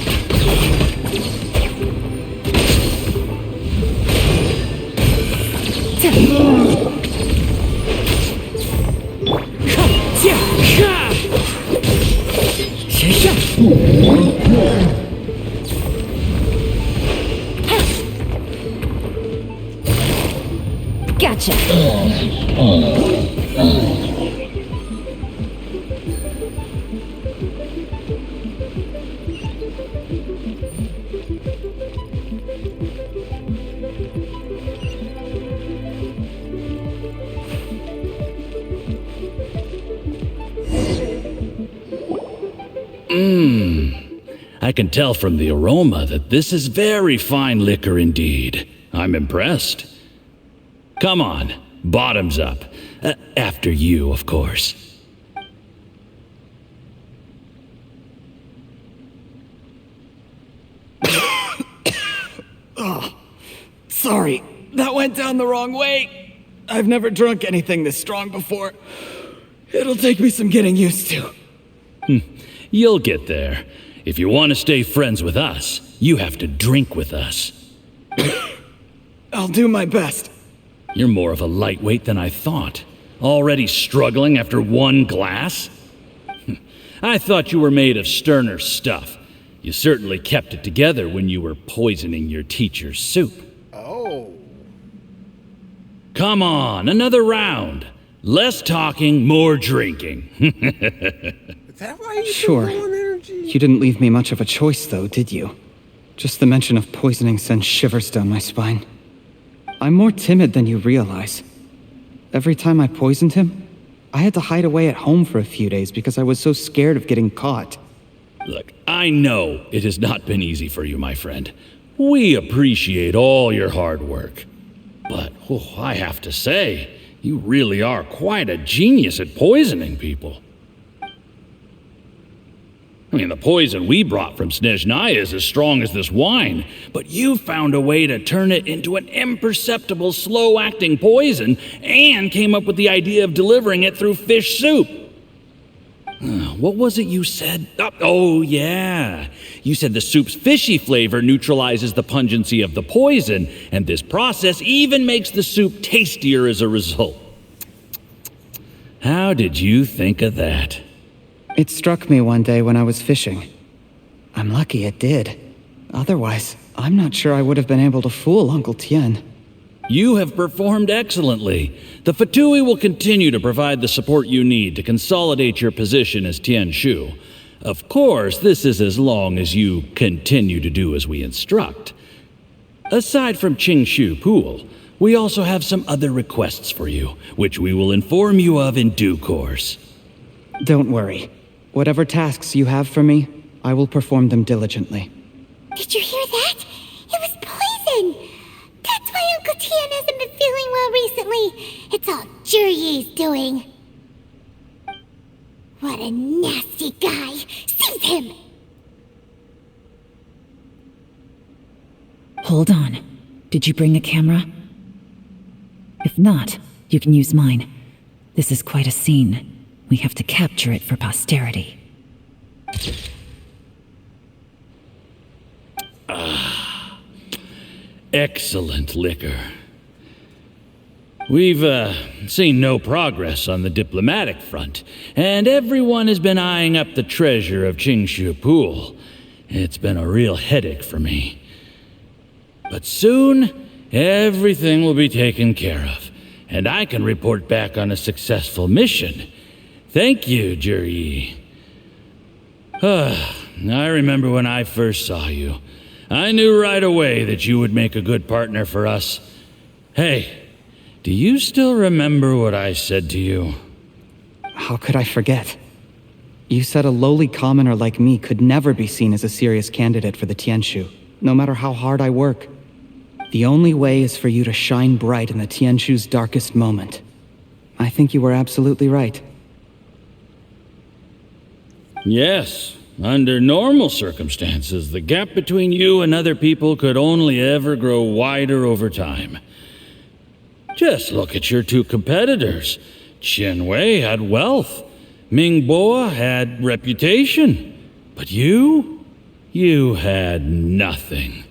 Speaker 5: Gotcha.
Speaker 15: I can tell from the aroma that this is very fine liquor indeed. I'm impressed. Come on, bottoms up. After you, of course.
Speaker 8: Oh, sorry, that went down the wrong way. I've never drunk anything this strong before. It'll take me some getting used to.
Speaker 15: You'll get there. If you want to stay friends with us, you have to drink with us.
Speaker 8: I'll do my best.
Speaker 15: You're more of a lightweight than I thought. Already struggling after one glass? I thought you were made of sterner stuff. You certainly kept it together when you were poisoning your teacher's soup.
Speaker 3: Oh.
Speaker 15: Come on, another round. Less talking, more drinking.
Speaker 3: Is that why you
Speaker 8: Sure. You didn't leave me much of a choice, though, did you? Just the mention of poisoning sends shivers down my spine. I'm more timid than you realize. Every time I poisoned him, I had to hide away at home for a few days because I was so scared of getting caught.
Speaker 15: Look, I know it has not been easy for you, my friend. We appreciate all your hard work. But I have to say, you really are quite a genius at poisoning people. I mean, the poison we brought from Snezhnaya is as strong as this wine, but you found a way to turn it into an imperceptible, slow-acting poison and came up with the idea of delivering it through fish soup. What was it you said? Oh, yeah. You said the soup's fishy flavor neutralizes the pungency of the poison, and this process even makes the soup tastier as a result. How did you think of that?
Speaker 8: It struck me one day when I was fishing. I'm lucky it did. Otherwise, I'm not sure I would have been able to fool Uncle Tian.
Speaker 15: You have performed excellently. The Fatui will continue to provide the support you need to consolidate your position as Tianshu. Of course, this is as long as you continue to do as we instruct. Aside from Qingshu Pool, we also have some other requests for you, which we will inform you of in due course.
Speaker 8: Don't worry. Whatever tasks you have for me, I will perform them diligently.
Speaker 2: Did you hear that? It was poison! That's why Uncle Tian hasn't been feeling well recently. It's all Jurye's doing. What a nasty guy! Seize him!
Speaker 5: Hold on. Did you bring a camera? If not, you can use mine. This is quite a scene. We have to capture it for posterity.
Speaker 15: Excellent liquor. We've seen no progress on the diplomatic front, and everyone has been eyeing up the treasure of Qingshu Pool. It's been a real headache for me. But soon, everything will be taken care of, and I can report back on a successful mission. Thank you, Juri. I remember when I first saw you. I knew right away that you would make a good partner for us. Hey, do you still remember what I said to you?
Speaker 8: How could I forget? You said a lowly commoner like me could never be seen as a serious candidate for the Tianshu, no matter how hard I work. The only way is for you to shine bright in the Tianshu's darkest moment. I think you were absolutely right.
Speaker 15: Yes. Under normal circumstances, the gap between you and other people could only ever grow wider over time. Just look at your two competitors. Qianwei had wealth. Mingbo had reputation. But you had nothing.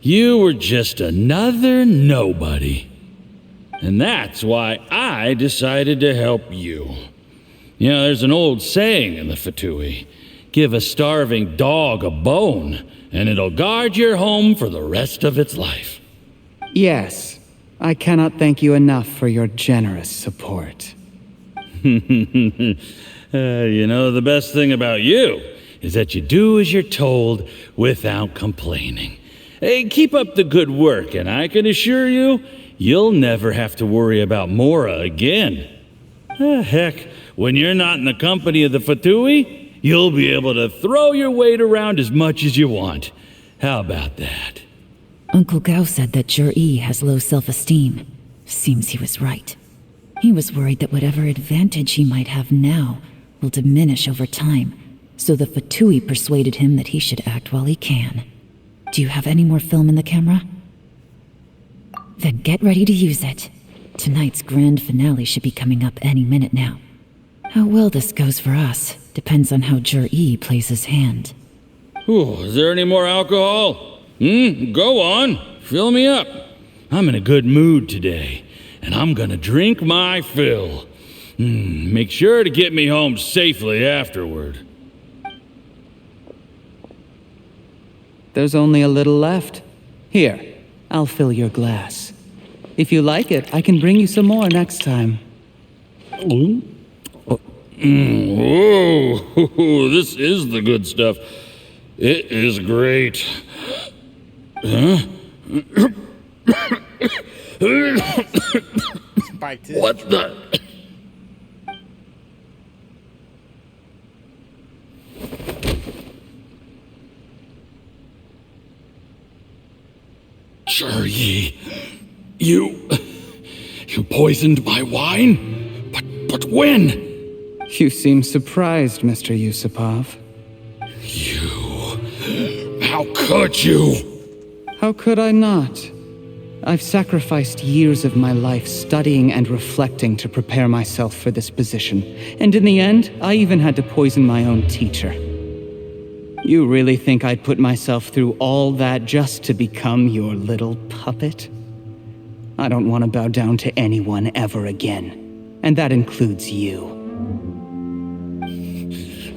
Speaker 15: You were just another nobody. And that's why I decided to help you. You know, there's an old saying in the Fatui. Give a starving dog a bone, and it'll guard your home for the rest of its life.
Speaker 8: Yes, I cannot thank you enough for your generous support.
Speaker 15: You know, the best thing about you is that you do as you're told without complaining. Hey, keep up the good work, and I can assure you, you'll never have to worry about Mora again. Heck, when you're not in the company of the Fatui, you'll be able to throw your weight around as much as you want. How about that?
Speaker 5: Uncle Gao said that Jur-E has low self-esteem. Seems he was right. He was worried that whatever advantage he might have now will diminish over time, so the Fatui persuaded him that he should act while he can. Do you have any more film in the camera? Then get ready to use it. Tonight's grand finale should be coming up any minute now. How well this goes for us depends on how Jur-E plays his hand.
Speaker 15: Ooh, is there any more alcohol? Go on. Fill me up. I'm in a good mood today, and I'm gonna drink my fill. Make sure to get me home safely afterward.
Speaker 8: There's only a little left. Here, I'll fill your glass. If you like it, I can bring you some more next time.
Speaker 15: Whoa, this is the good stuff. It is great. Huh? What the? Jur-E, you poisoned my wine? But when?
Speaker 8: You seem surprised, Mr. Yusupov.
Speaker 15: How could you?
Speaker 8: How could I not? I've sacrificed years of my life studying and reflecting to prepare myself for this position, and in the end, I even had to poison my own teacher. You really think I'd put myself through all that just to become your little puppet? I don't want to bow down to anyone ever again, and that includes you.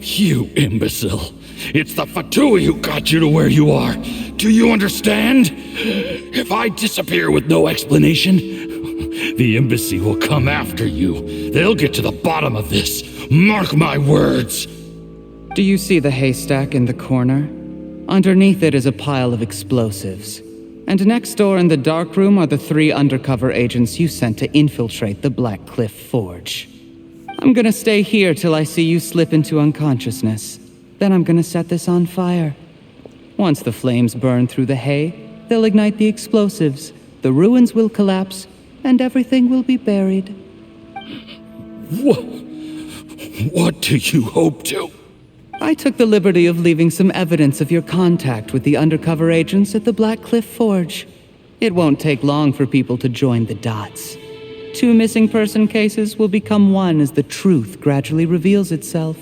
Speaker 15: You imbecile. It's the Fatui who got you to where you are. Do you understand? If I disappear with no explanation, the embassy will come after you. They'll get to the bottom of this. Mark my words.
Speaker 8: Do you see the haystack in the corner? Underneath it is a pile of explosives. And next door in the dark room are the 3 undercover agents you sent to infiltrate the Black Cliff Forge. I'm gonna stay here till I see you slip into unconsciousness. Then I'm gonna set this on fire. Once the flames burn through the hay, they'll ignite the explosives, the ruins will collapse, and everything will be buried.
Speaker 15: What do you hope to?
Speaker 8: I took the liberty of leaving some evidence of your contact with the undercover agents at the Black Cliff Forge. It won't take long for people to join the dots. 2 missing person cases will become one as the truth gradually reveals itself.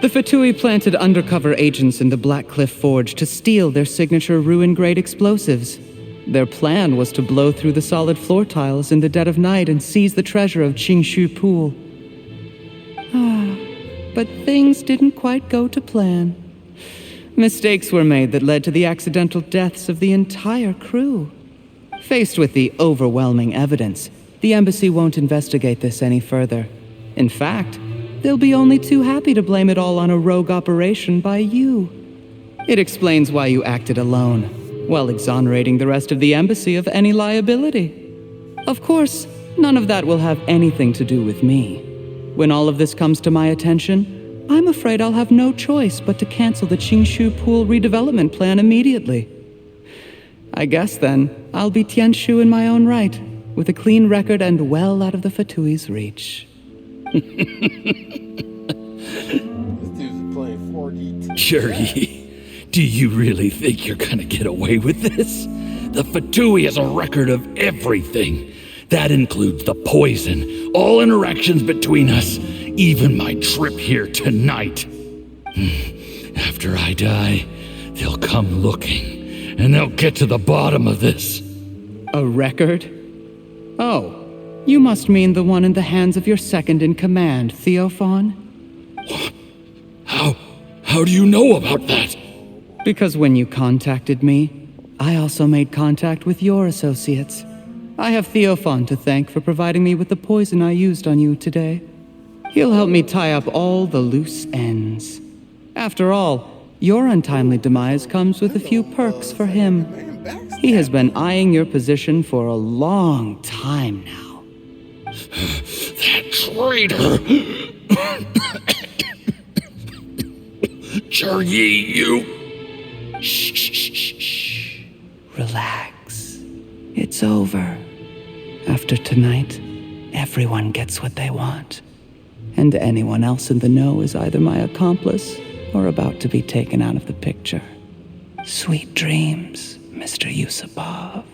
Speaker 8: The Fatui planted undercover agents in the Black Cliff Forge to steal their signature ruin-grade explosives. Their plan was to blow through the solid floor tiles in the dead of night and seize the treasure of Qingshu Pool. But things didn't quite go to plan. Mistakes were made that led to the accidental deaths of the entire crew. Faced with the overwhelming evidence, the embassy won't investigate this any further. In fact, they'll be only too happy to blame it all on a rogue operation by you. It explains why you acted alone, while exonerating the rest of the embassy of any liability. Of course, none of that will have anything to do with me. When all of this comes to my attention, I'm afraid I'll have no choice but to cancel the Qingshu Pool redevelopment plan immediately. I guess then, I'll be Tianshu in my own right, with a clean record and well out of the Fatui's reach.
Speaker 3: This dude's playing 4D.
Speaker 15: Yuri, do you really think you're gonna get away with this? The Fatui has a record of everything. That includes the poison, all interactions between us, even my trip here tonight. After I die, they'll come looking, and they'll get to the bottom of this.
Speaker 8: A record? Oh, you must mean the one in the hands of your second-in-command, Theophan?
Speaker 15: How do you know about that?
Speaker 8: Because when you contacted me, I also made contact with your associates. I have Theophan to thank for providing me with the poison I used on you today. He'll help me tie up all the loose ends. After all, your untimely demise comes with a few perks for him. He has been eyeing your position for a long time now.
Speaker 15: That traitor! Cheryi, you...
Speaker 8: Shh. Relax. It's over. After tonight, everyone gets what they want. And anyone else in the know is either my accomplice or about to be taken out of the picture. Sweet dreams, Mr. Yusupov.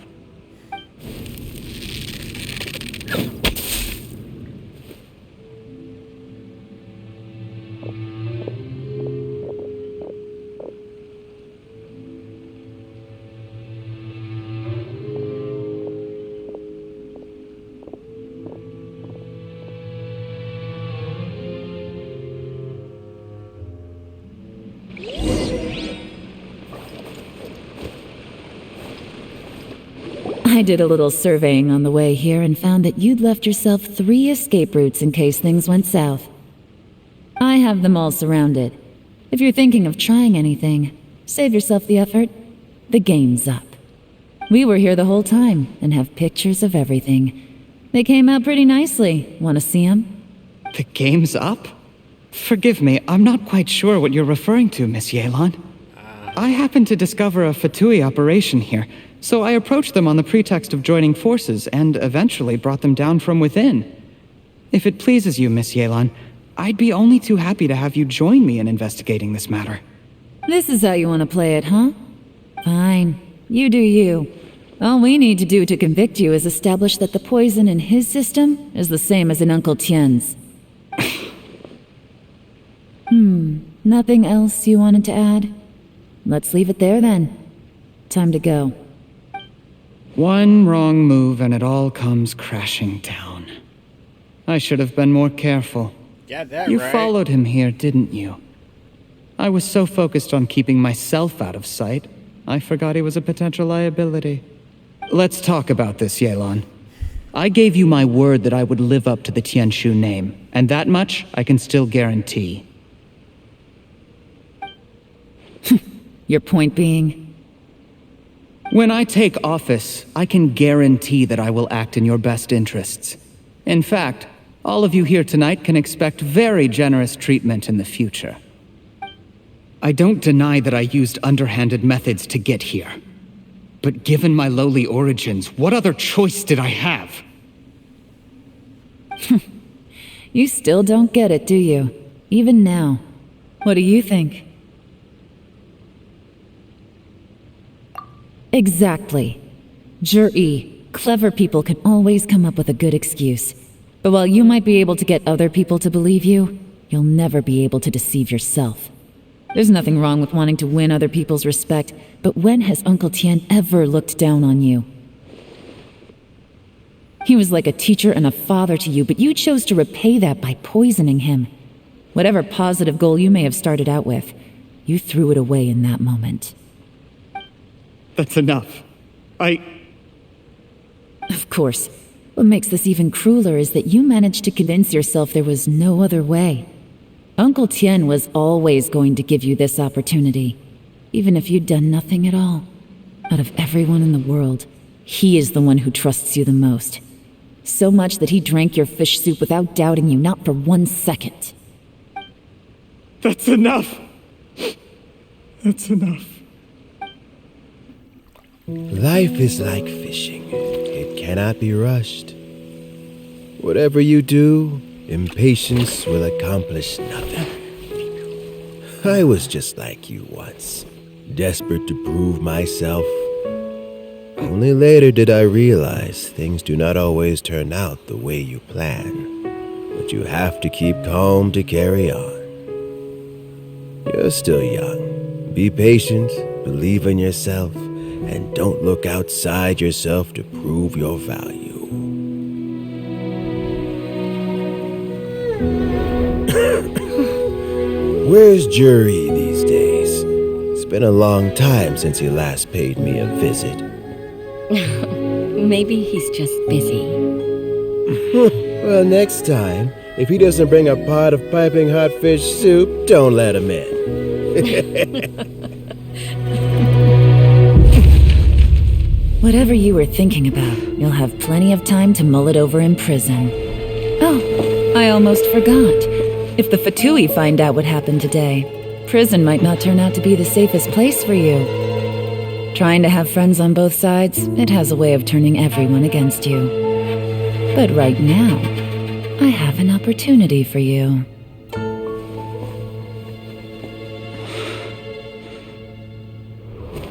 Speaker 5: I did a little surveying on the way here and found that you'd left yourself 3 escape routes in case things went south. I have them all surrounded. If you're thinking of trying anything, save yourself the effort. The game's up. We were here the whole time and have pictures of everything. They came out pretty nicely. Want to see them?
Speaker 8: The game's up? Forgive me, I'm not quite sure what you're referring to, Miss Yelan. I happened to discover a Fatui operation here, so I approached them on the pretext of joining forces and eventually brought them down from within. If it pleases you, Miss Yelan, I'd be only too happy to have you join me in investigating this matter.
Speaker 5: This is how you want to play it, huh? Fine. You do you. All we need to do to convict you is establish that the poison in his system is the same as in Uncle Tian's. Nothing else you wanted to add? Let's leave it there then. Time to go.
Speaker 8: One wrong move and it all comes crashing down. I should have been more careful.
Speaker 3: Got that
Speaker 8: You
Speaker 3: right.
Speaker 8: followed him here, didn't you? I was so focused on keeping myself out of sight, I forgot he was a potential liability. Let's talk about this, Yelan. I gave you my word that I would live up to the Tianshu name, and that much I can still guarantee.
Speaker 5: Your point being?
Speaker 8: When I take office, I can guarantee that I will act in your best interests. In fact, all of you here tonight can expect very generous treatment in the future. I don't deny that I used underhanded methods to get here. But given my lowly origins, what other choice did I have?
Speaker 5: You still don't get it, do you? Even now. What do you think? Exactly. Jur-E, clever people can always come up with a good excuse. But while you might be able to get other people to believe you, you'll never be able to deceive yourself. There's nothing wrong with wanting to win other people's respect, but when has Uncle Tian ever looked down on you? He was like a teacher and a father to you, but you chose to repay that by poisoning him. Whatever positive goal you may have started out with, you threw it away in that moment.
Speaker 8: That's enough.
Speaker 5: Of course. What makes this even crueler is that you managed to convince yourself there was no other way. Uncle Tian was always going to give you this opportunity, even if you'd done nothing at all. Out of everyone in the world, he is the one who trusts you the most. So much that he drank your fish soup without doubting you, not for 1 second.
Speaker 8: That's enough. That's enough.
Speaker 4: Life is like fishing. It cannot be rushed. Whatever you do, impatience will accomplish nothing. I was just like you once, desperate to prove myself. Only later did I realize things do not always turn out the way you plan, but you have to keep calm to carry on. You're still young. Be patient, believe in yourself, and don't look outside yourself to prove your value. Where's Jury these days? It's been a long time since he last paid me a visit.
Speaker 1: Maybe he's just busy.
Speaker 4: Well, next time, if he doesn't bring a pot of piping hot fish soup, don't let him in.
Speaker 5: Whatever you were thinking about, you'll have plenty of time to mull it over in prison. Oh, I almost forgot. If the Fatui find out what happened today, prison might not turn out to be the safest place for you. Trying to have friends on both sides, it has a way of turning everyone against you. But right now, I have an opportunity for you.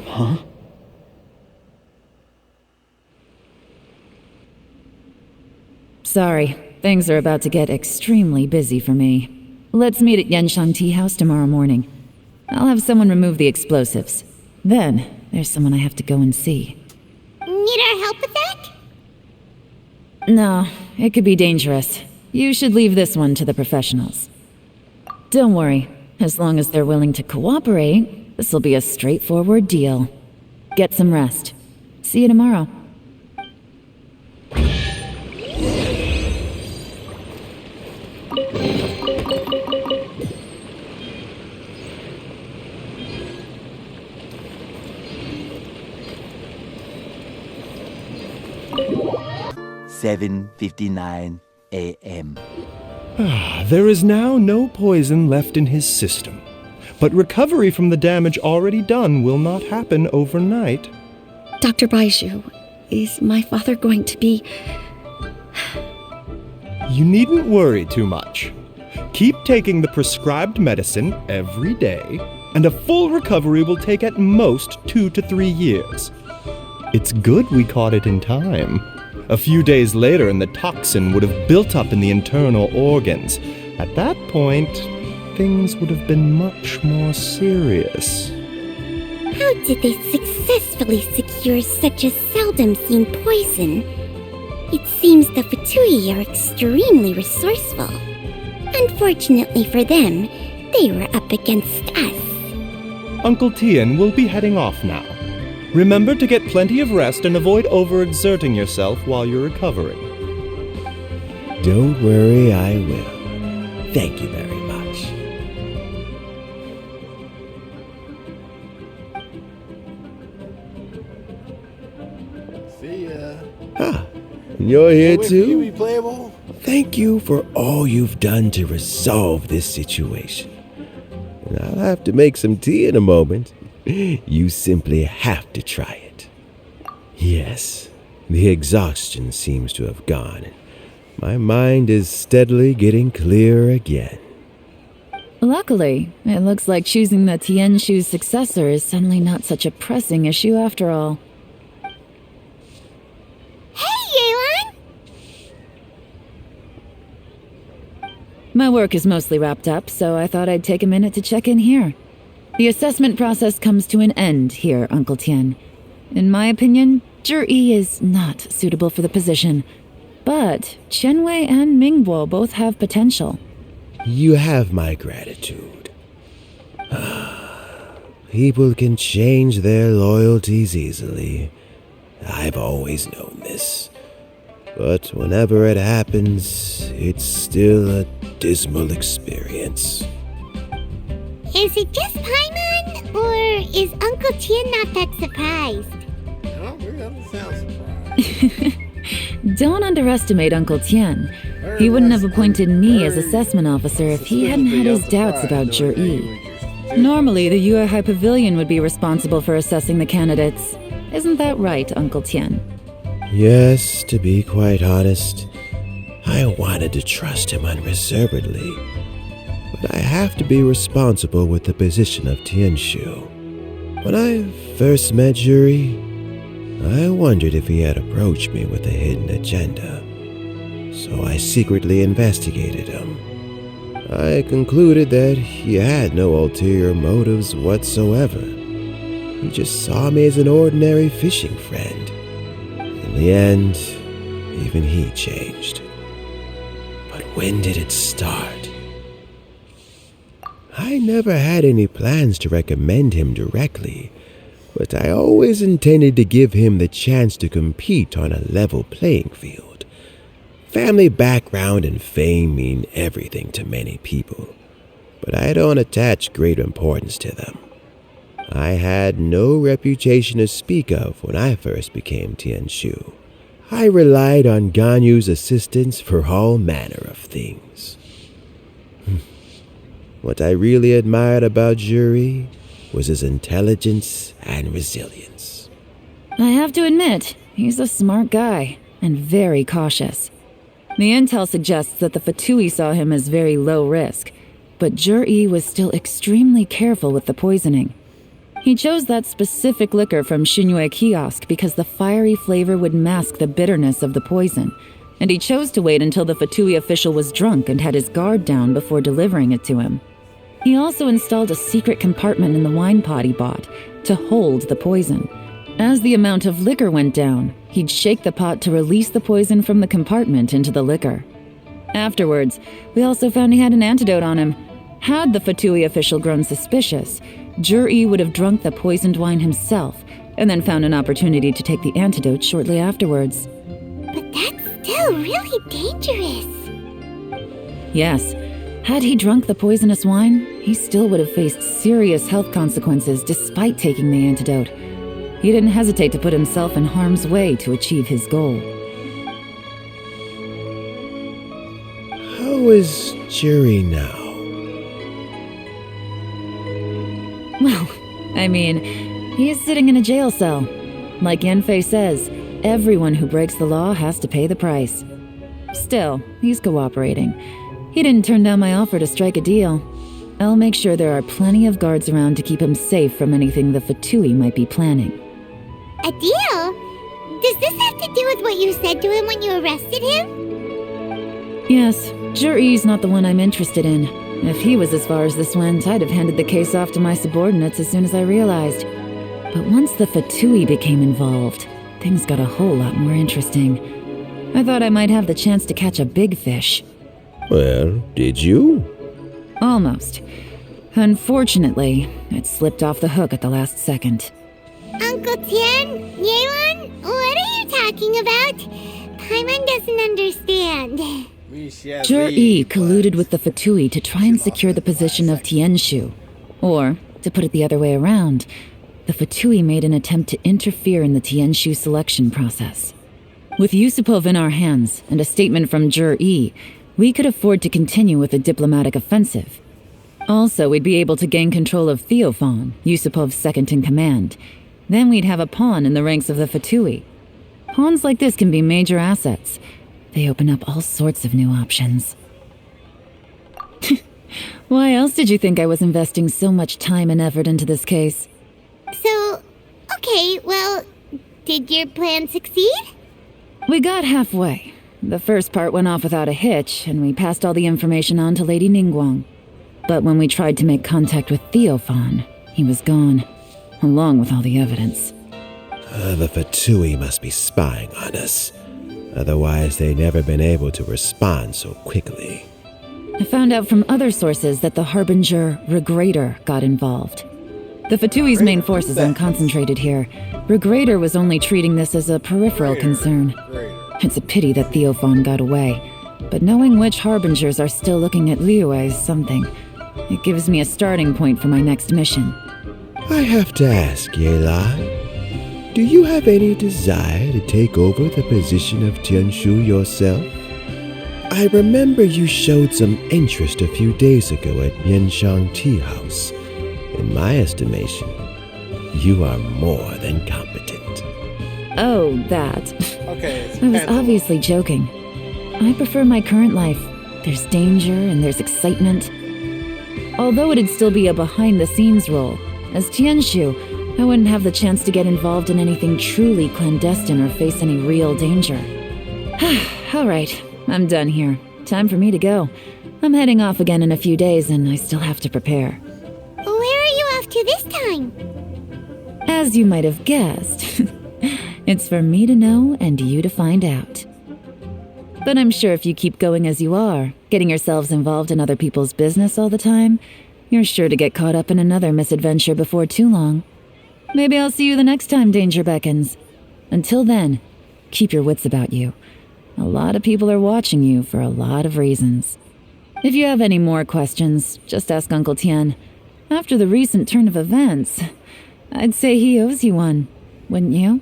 Speaker 8: Huh?
Speaker 5: Sorry, things are about to get extremely busy for me. Let's meet at Yenshang Tea House tomorrow morning. I'll have someone remove the explosives. Then, there's someone I have to go and see.
Speaker 2: Need our help with that?
Speaker 5: No, it could be dangerous. You should leave this one to the professionals. Don't worry, as long as they're willing to cooperate, this'll be a straightforward deal. Get some rest. See you tomorrow.
Speaker 16: (7:59 a.m.)
Speaker 9: There is now no poison left in his system, but recovery from the damage already done will not happen overnight.
Speaker 1: Dr. Baiju, is my father going to be...
Speaker 9: You needn't worry too much. Keep taking the prescribed medicine every day, and a full recovery will take at most 2 to 3 years. It's good we caught it in time. A few days later, and the toxin would have built up in the internal organs. At that point, things would have been much more serious.
Speaker 2: How did they successfully secure such a seldom-seen poison? It seems the Fatui are extremely resourceful. Unfortunately for them, they were up against us.
Speaker 9: Uncle Tian will be heading off now. Remember to get plenty of rest and avoid overexerting yourself while you're recovering.
Speaker 4: Don't worry, I will. Thank you very much.
Speaker 3: See ya.
Speaker 4: Ah, you're here
Speaker 3: Wait for
Speaker 4: too?
Speaker 3: you, playable.
Speaker 4: Thank you for all you've done to resolve this situation. And I'll have to make some tea in a moment. You simply have to try it. Yes, the exhaustion seems to have gone. My mind is steadily getting clearer again.
Speaker 5: Luckily, it looks like choosing the Tianshu's successor is suddenly not such a pressing issue after all.
Speaker 2: Hey, Yelan!
Speaker 5: My work is mostly wrapped up, so I thought I'd take a minute to check in here. The assessment process comes to an end here, Uncle Tian. In my opinion, Zhi is not suitable for the position, but Qianwei and Mingbo both have potential.
Speaker 4: You have my gratitude. People can change their loyalties easily. I've always known this. but whenever it happens, it's still a dismal experience.
Speaker 2: Is it just Paimon, or is Uncle Tian not that surprised?
Speaker 3: Oh, he doesn't sound surprised.
Speaker 5: Don't underestimate Uncle Tian. He wouldn't have appointed me as assessment officer if he hadn't had his doubts about Zhi. Normally, the Yuehai Pavilion would be responsible for assessing the candidates. Isn't that right, Uncle Tian?
Speaker 4: Yes, to be quite honest, I wanted to trust him unreservedly. But I have to be responsible with the position of Tianshu. When I first met Zhi, I wondered if he had approached me with a hidden agenda. So I secretly investigated him. I concluded that he had no ulterior motives whatsoever. He just saw me as an ordinary fishing friend. In the end, even he changed. But when did it start? I never had any plans to recommend him directly, but I always intended to give him the chance to compete on a level playing field. Family background and fame mean everything to many people, but I don't attach great importance to them. I had no reputation to speak of when I first became Tianshu. I relied on Ganyu's assistance for all manner of things. What I really admired about Zhi was his intelligence and resilience.
Speaker 5: I have to admit, he's a smart guy, and very cautious. The intel suggests that the Fatui saw him as very low risk, but Zhi was still extremely careful with the poisoning. He chose that specific liquor from Xinyue Kiosk because the fiery flavor would mask the bitterness of the poison, and he chose to wait until the Fatui official was drunk and had his guard down before delivering it to him. He also installed a secret compartment in the wine pot he bought to hold the poison. As the amount of liquor went down, he'd shake the pot to release the poison from the compartment into the liquor. Afterwards, we also found he had an antidote on him. Had the Fatui official grown suspicious, Zhi would have drunk the poisoned wine himself, and then found an opportunity to take the antidote shortly afterwards.
Speaker 2: But that's still really dangerous.
Speaker 5: Yes, had he drunk the poisonous wine, he still would have faced serious health consequences despite taking the antidote. He didn't hesitate to put himself in harm's way to achieve his goal.
Speaker 4: How is Zhi now?
Speaker 5: Well, I mean, he is sitting in a jail cell. Like Yanfei says, everyone who breaks the law has to pay the price. Still, he's cooperating. He didn't turn down my offer to strike a deal. I'll make sure there are plenty of guards around to keep him safe from anything the Fatui might be planning.
Speaker 2: A deal? Does this have to do with what you said to him when you arrested him?
Speaker 5: Yes, Zhi's not the one I'm interested in. If he was as far as this went, I'd have handed the case off to my subordinates as soon as I realized. But once the Fatui became involved, things got a whole lot more interesting. I thought I might have the chance to catch a big fish.
Speaker 4: Well, did you?
Speaker 5: Almost. Unfortunately, it slipped off the hook at the last second.
Speaker 2: Uncle Tian? Yelan? What are you talking about? Paimon doesn't understand.
Speaker 5: Zhi colluded with the Fatui to try and secure the position of Tianshu. Or, to put it the other way around, the Fatui made an attempt to interfere in the Tianshu selection process. With Yusupov in our hands and a statement from Zhi, we could afford to continue with a diplomatic offensive. Also, we'd be able to gain control of Theophan, Yusupov's second-in-command. Then we'd have a pawn in the ranks of the Fatui. Pawns like this can be major assets. They open up all sorts of new options. Why else did you think I was investing so much time and effort into this case?
Speaker 2: So, okay, well, did your plan succeed?
Speaker 5: We got halfway. The first part went off without a hitch, and we passed all the information on to Lady Ningguang. But when we tried to make contact with Theophan, he was gone, along with all the evidence.
Speaker 4: The Fatui must be spying on us. Otherwise, they'd never been able to respond so quickly.
Speaker 5: I found out from other sources that the Harbinger, Regrator, got involved. The Fatui's main forces aren't concentrated here. Regrator was only treating this as a peripheral concern. It's a pity that Theophan got away, but knowing which harbingers are still looking at Liyue is something. It gives me a starting point for my next mission.
Speaker 4: I have to ask, Yelan, do you have any desire to take over the position of Tianshu yourself? I remember you showed some interest a few days ago at Yenshang Tea House. In my estimation, you are more than competent.
Speaker 5: Oh, that.
Speaker 3: Okay,
Speaker 5: I was obviously joking. I prefer my current life. There's danger and there's excitement. Although it'd still be a behind-the-scenes role, as Tianshu, I wouldn't have the chance to get involved in anything truly clandestine or face any real danger. All right, I'm done here. Time for me to go. I'm heading off again in a few days, and I still have to prepare.
Speaker 2: Where are you off to this time?
Speaker 5: As you might have guessed, it's for me to know and you to find out. But I'm sure if you keep going as you are, getting yourselves involved in other people's business all the time, you're sure to get caught up in another misadventure before too long. Maybe I'll see you the next time danger beckons. Until then, keep your wits about you. A lot of people are watching you for a lot of reasons. If you have any more questions, just ask Uncle Tian. After the recent turn of events, I'd say he owes you one, wouldn't you?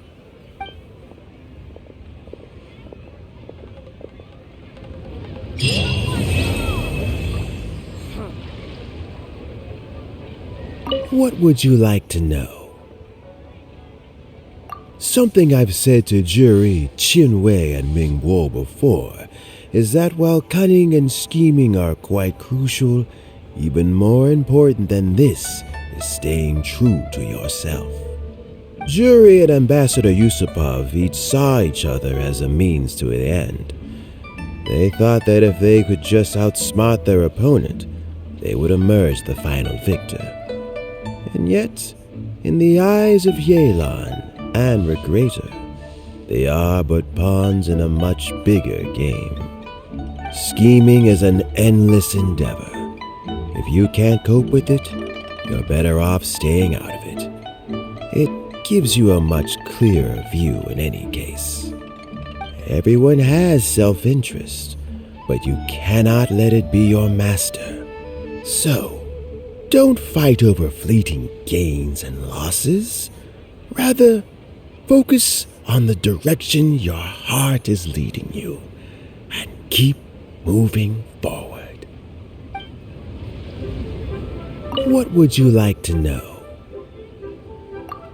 Speaker 4: What would you like to know? Something I've said to Jury, Qinwei, and Mingguo before is that while cunning and scheming are quite crucial, even more important than this is staying true to yourself. Jury and Ambassador Yusupov each saw each other as a means to an end. They thought that if they could just outsmart their opponent, they would emerge the final victor. And yet, in the eyes of Yelan and Regrator, they are but pawns in a much bigger game. Scheming is an endless endeavor. If you can't cope with it, you're better off staying out of it. It gives you a much clearer view in any case. Everyone has self-interest, but you cannot let it be your master. So, don't fight over fleeting gains and losses. Rather, focus on the direction your heart is leading you, and keep moving forward. What would you like to know?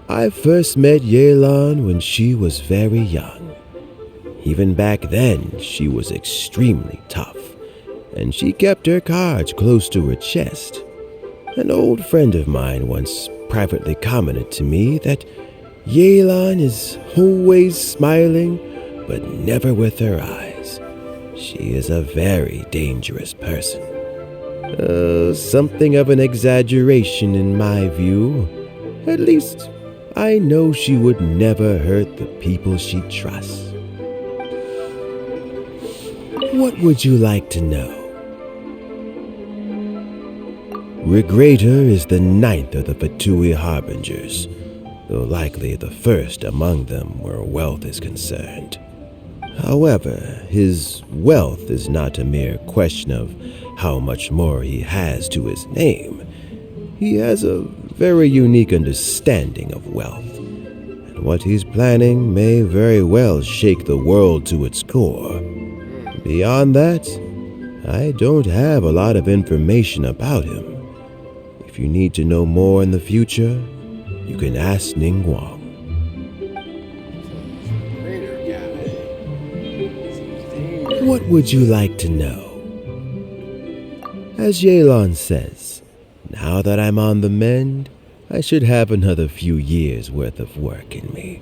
Speaker 4: I first met Yelan when she was very young. Even back then, she was extremely tough, and she kept her cards close to her chest. An old friend of mine once privately commented to me that Yelan is always smiling, but never with her eyes. She is a very dangerous person. Something of an exaggeration in my view. At least, I know she would never hurt the people she trusts. What would you like to know? Regrator is the 9th of the Fatui Harbingers, though likely the first among them where wealth is concerned. However, his wealth is not a mere question of how much more he has to his name. He has a very unique understanding of wealth, and what he's planning may very well shake the world to its core. Beyond that, I don't have a lot of information about him. If you need to know more in the future, you can ask Ning Guang. What would you like to know? As Yelan says, now that I'm on the mend, I should have another few years' worth of work in me.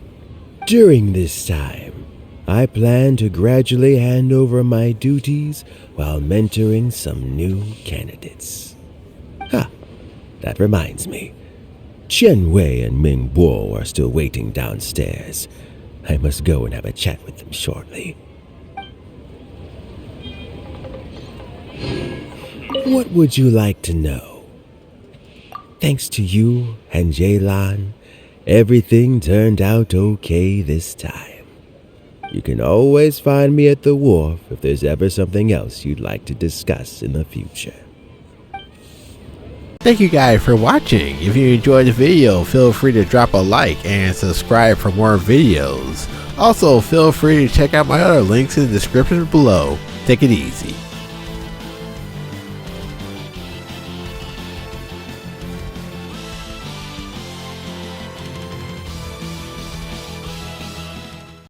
Speaker 4: During this time, I plan to gradually hand over my duties while mentoring some new candidates. That reminds me. Qianwei and Mingguo are still waiting downstairs. I must go and have a chat with them shortly. What would you like to know? Thanks to you and Yelan, everything turned out okay this time. You can always find me at the wharf if there's ever something else you'd like to discuss in the future.
Speaker 3: Thank you guys for watching. If you enjoyed the video, feel free to drop a like and subscribe for more videos. Also, feel free to check out my other links in the description below. Take it easy.